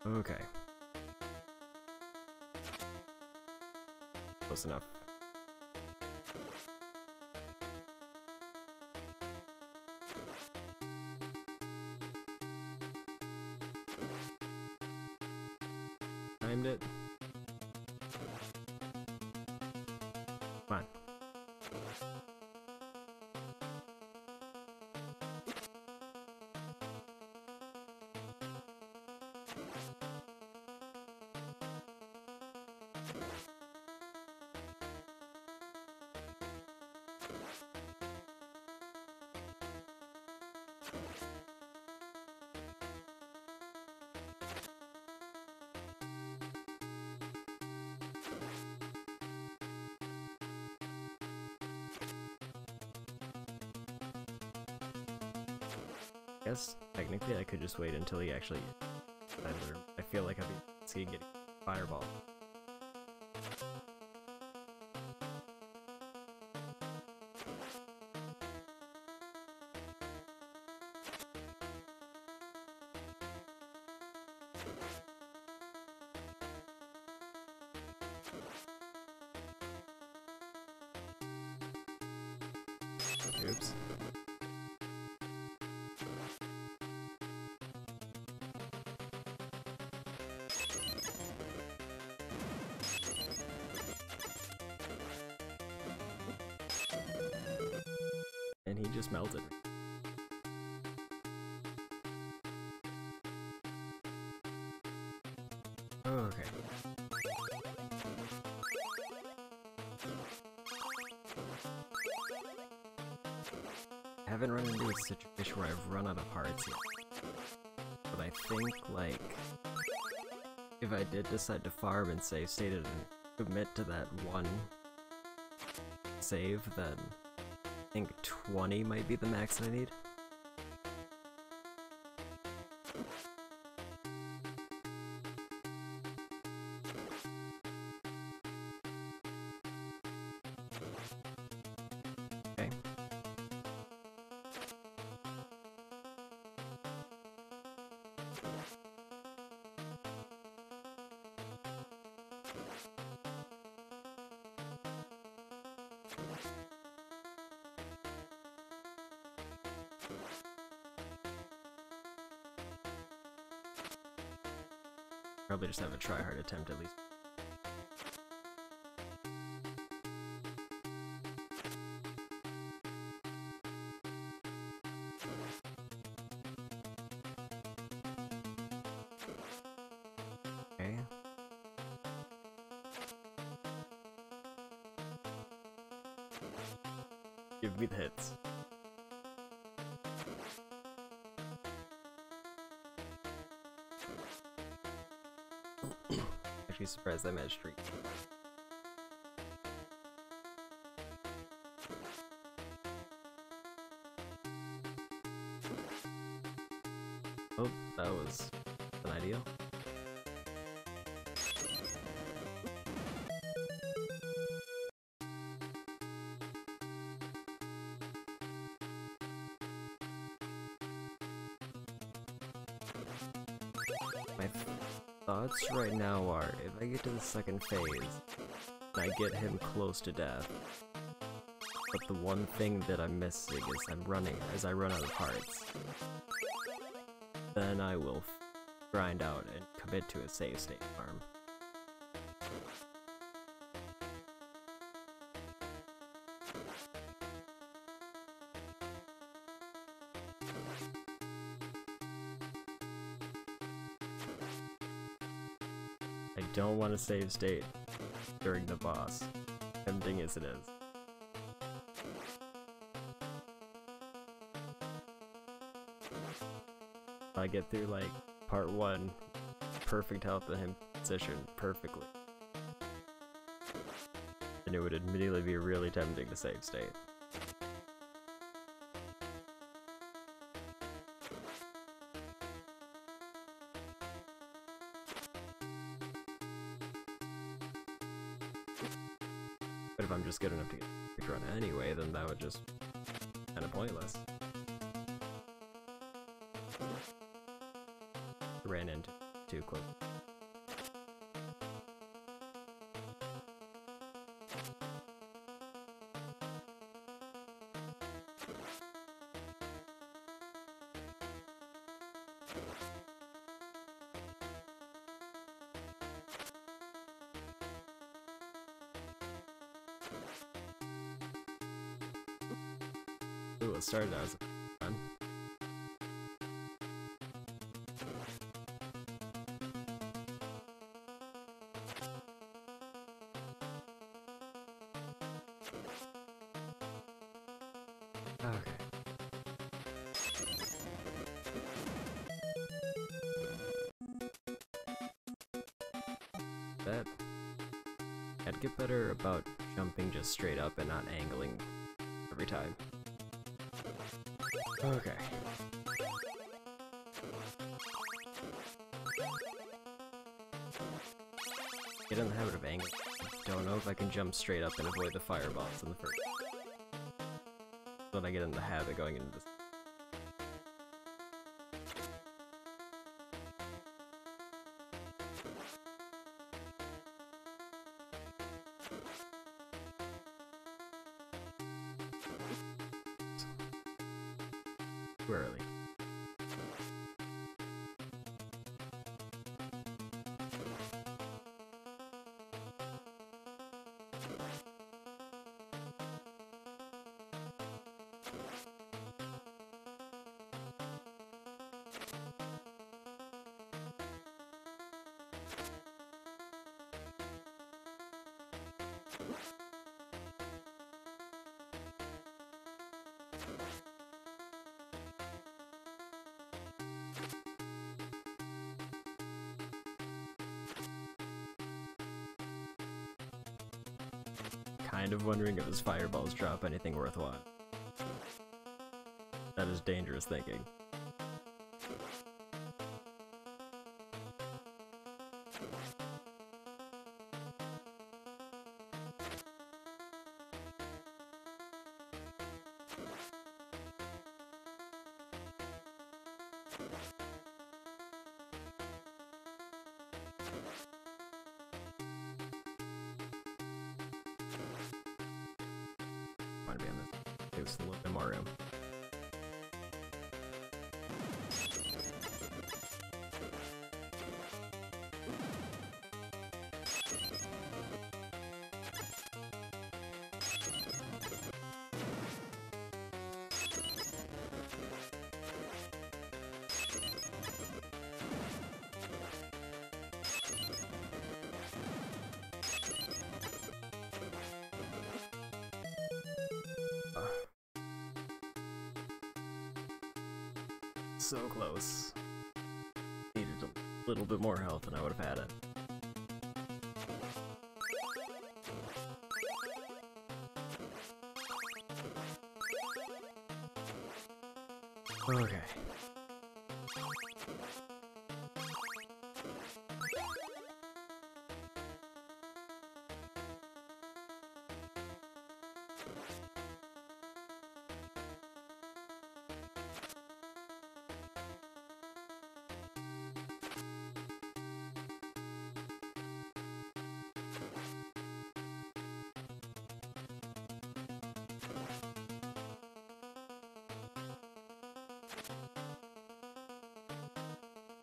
Okay. Close enough. Timed it. Come on. I guess technically I could just wait until he actually I feel like I'd be seeing getting fireball. Oops. And he just melted. Oh, okay. I haven't run into a situation where I've run out of hearts yet. But I think, like, if I did decide to farm and save state at commit to that one save, then I think 20 might be the max I need. Okay. Probably just have a try-hard attempt at least. Okay. Give me the hits. Actually surprised I managed to reach. Oh, that was an ideal. My thoughts right now are, if I get to the second phase, and I get him close to death, but the one thing that I'm missing is I run out of hearts, then I will grind out and commit to a save state farm. I don't want to save state during the boss, tempting as it is. If I get through like part 1, perfect health and him positioned perfectly, then it would admittedly be really tempting to save state. But if I'm just good enough to get a run anyway, then that would just be kind of pointless. Ran into too close. Ooh, it started out as a fun. Okay. That I'd get better about jumping just straight up and not angling every time. Okay. Get in the habit of angling. Don't know if I can jump straight up and avoid the fireballs in the first. But I get in the habit going into this. Too early. kind of wondering if his fireballs drop anything worthwhile. That is dangerous thinking. Want to be on this. Gives a little bit more room. So close. Needed a little bit more health and I would have had it. Okay.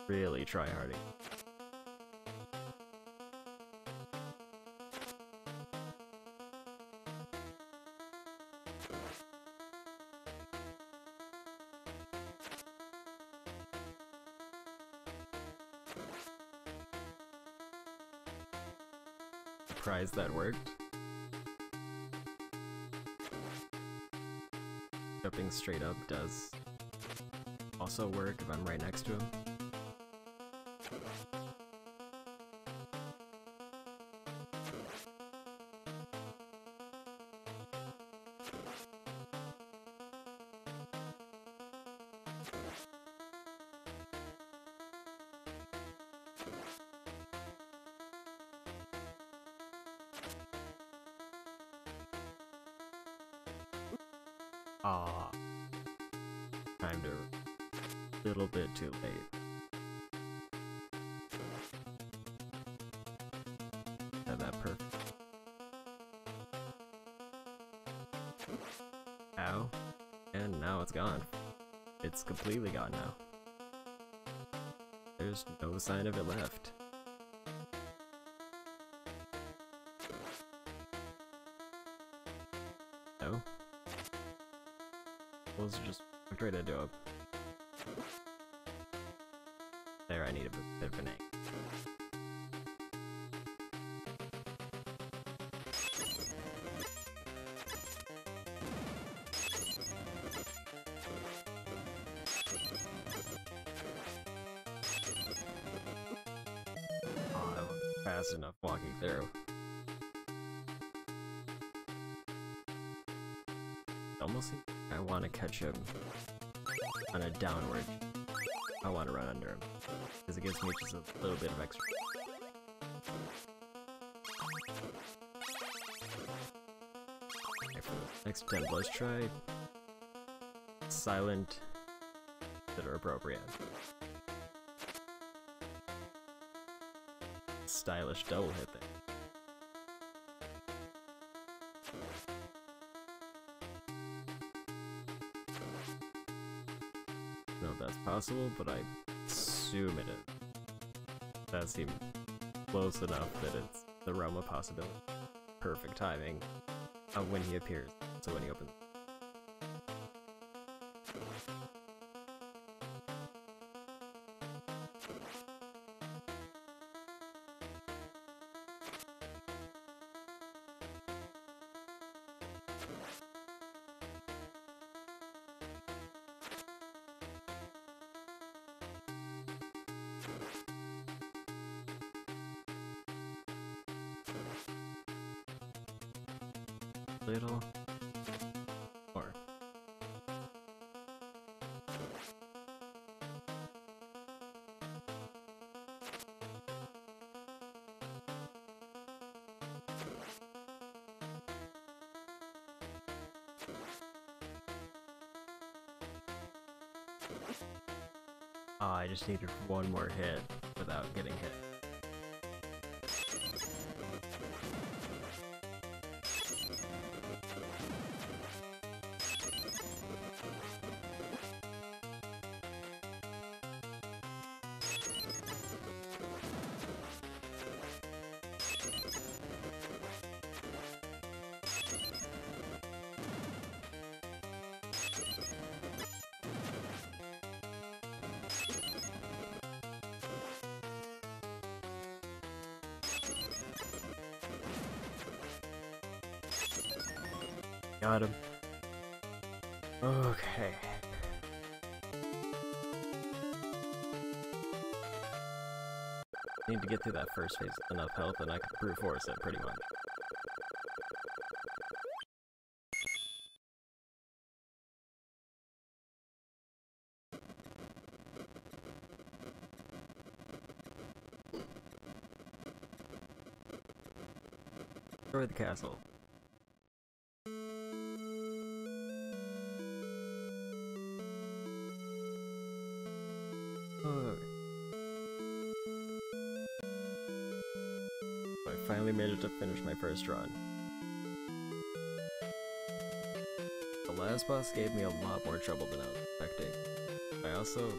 Really try harding. Surprised that worked. Jumping straight up does also work if I'm right next to him. Ah, timed a little bit too late. Had that perfect. Ow. And now it's gone. It's completely gone now. There's no sign of it left. No? Those are just right into him. There, I need a bit of an angle. Oh, that was fast enough walking through. Almost seems like I want to catch him on a downward. I want to run under him because it gives me just a little bit of extra. Okay, for the next attempt, let's try silent that are appropriate. Stylish double hit there. I don't know if that's possible, but I assume it is. That seemed close enough that it's the realm of possibility. Perfect timing of when he appears, so when he opens. little more. Oh, I just needed one more hit without getting hit. Got him. Okay. Need to get through that first phase with enough health and I can brute force it pretty much. Destroy the castle. I finally managed to finish my first run. The last boss gave me a lot more trouble than I was expecting. I also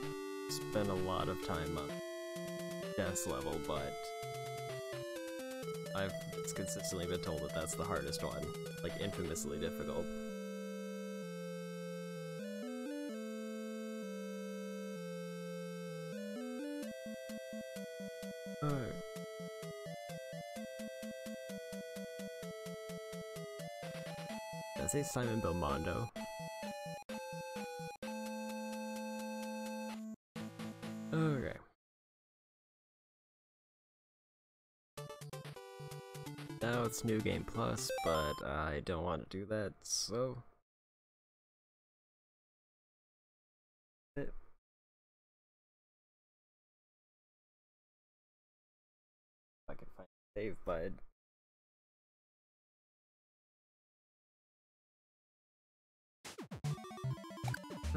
spent a lot of time on death level, but it's consistently been told that that's the hardest one, like infamously difficult. Did I say Simon Belmondo? Okay. Now it's New Game Plus, but I don't want to do that, so... I can find a save bud.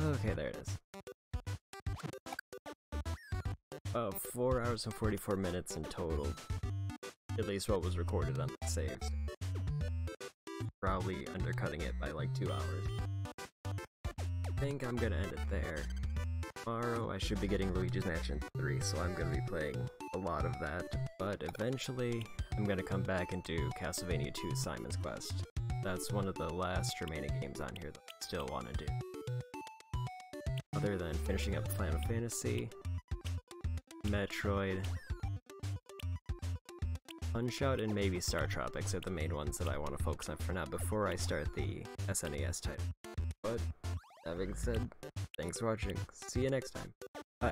Okay, there it is. Oh, 4 hours and 44 minutes in total. At least what was recorded on the saves. Probably undercutting it by like 2 hours. I think I'm gonna end it there. Tomorrow I should be getting Luigi's Mansion 3, so I'm gonna be playing a lot of that. But eventually, I'm gonna come back and do Castlevania 2 Simon's Quest. That's one of the last remaining games on here that I still want to do. Other than finishing up Final Fantasy, Metroid, Punch-Out, and maybe Star Tropics are the main ones that I want to focus on for now before I start the SNES title. But, that being said, thanks for watching. See you next time. Bye.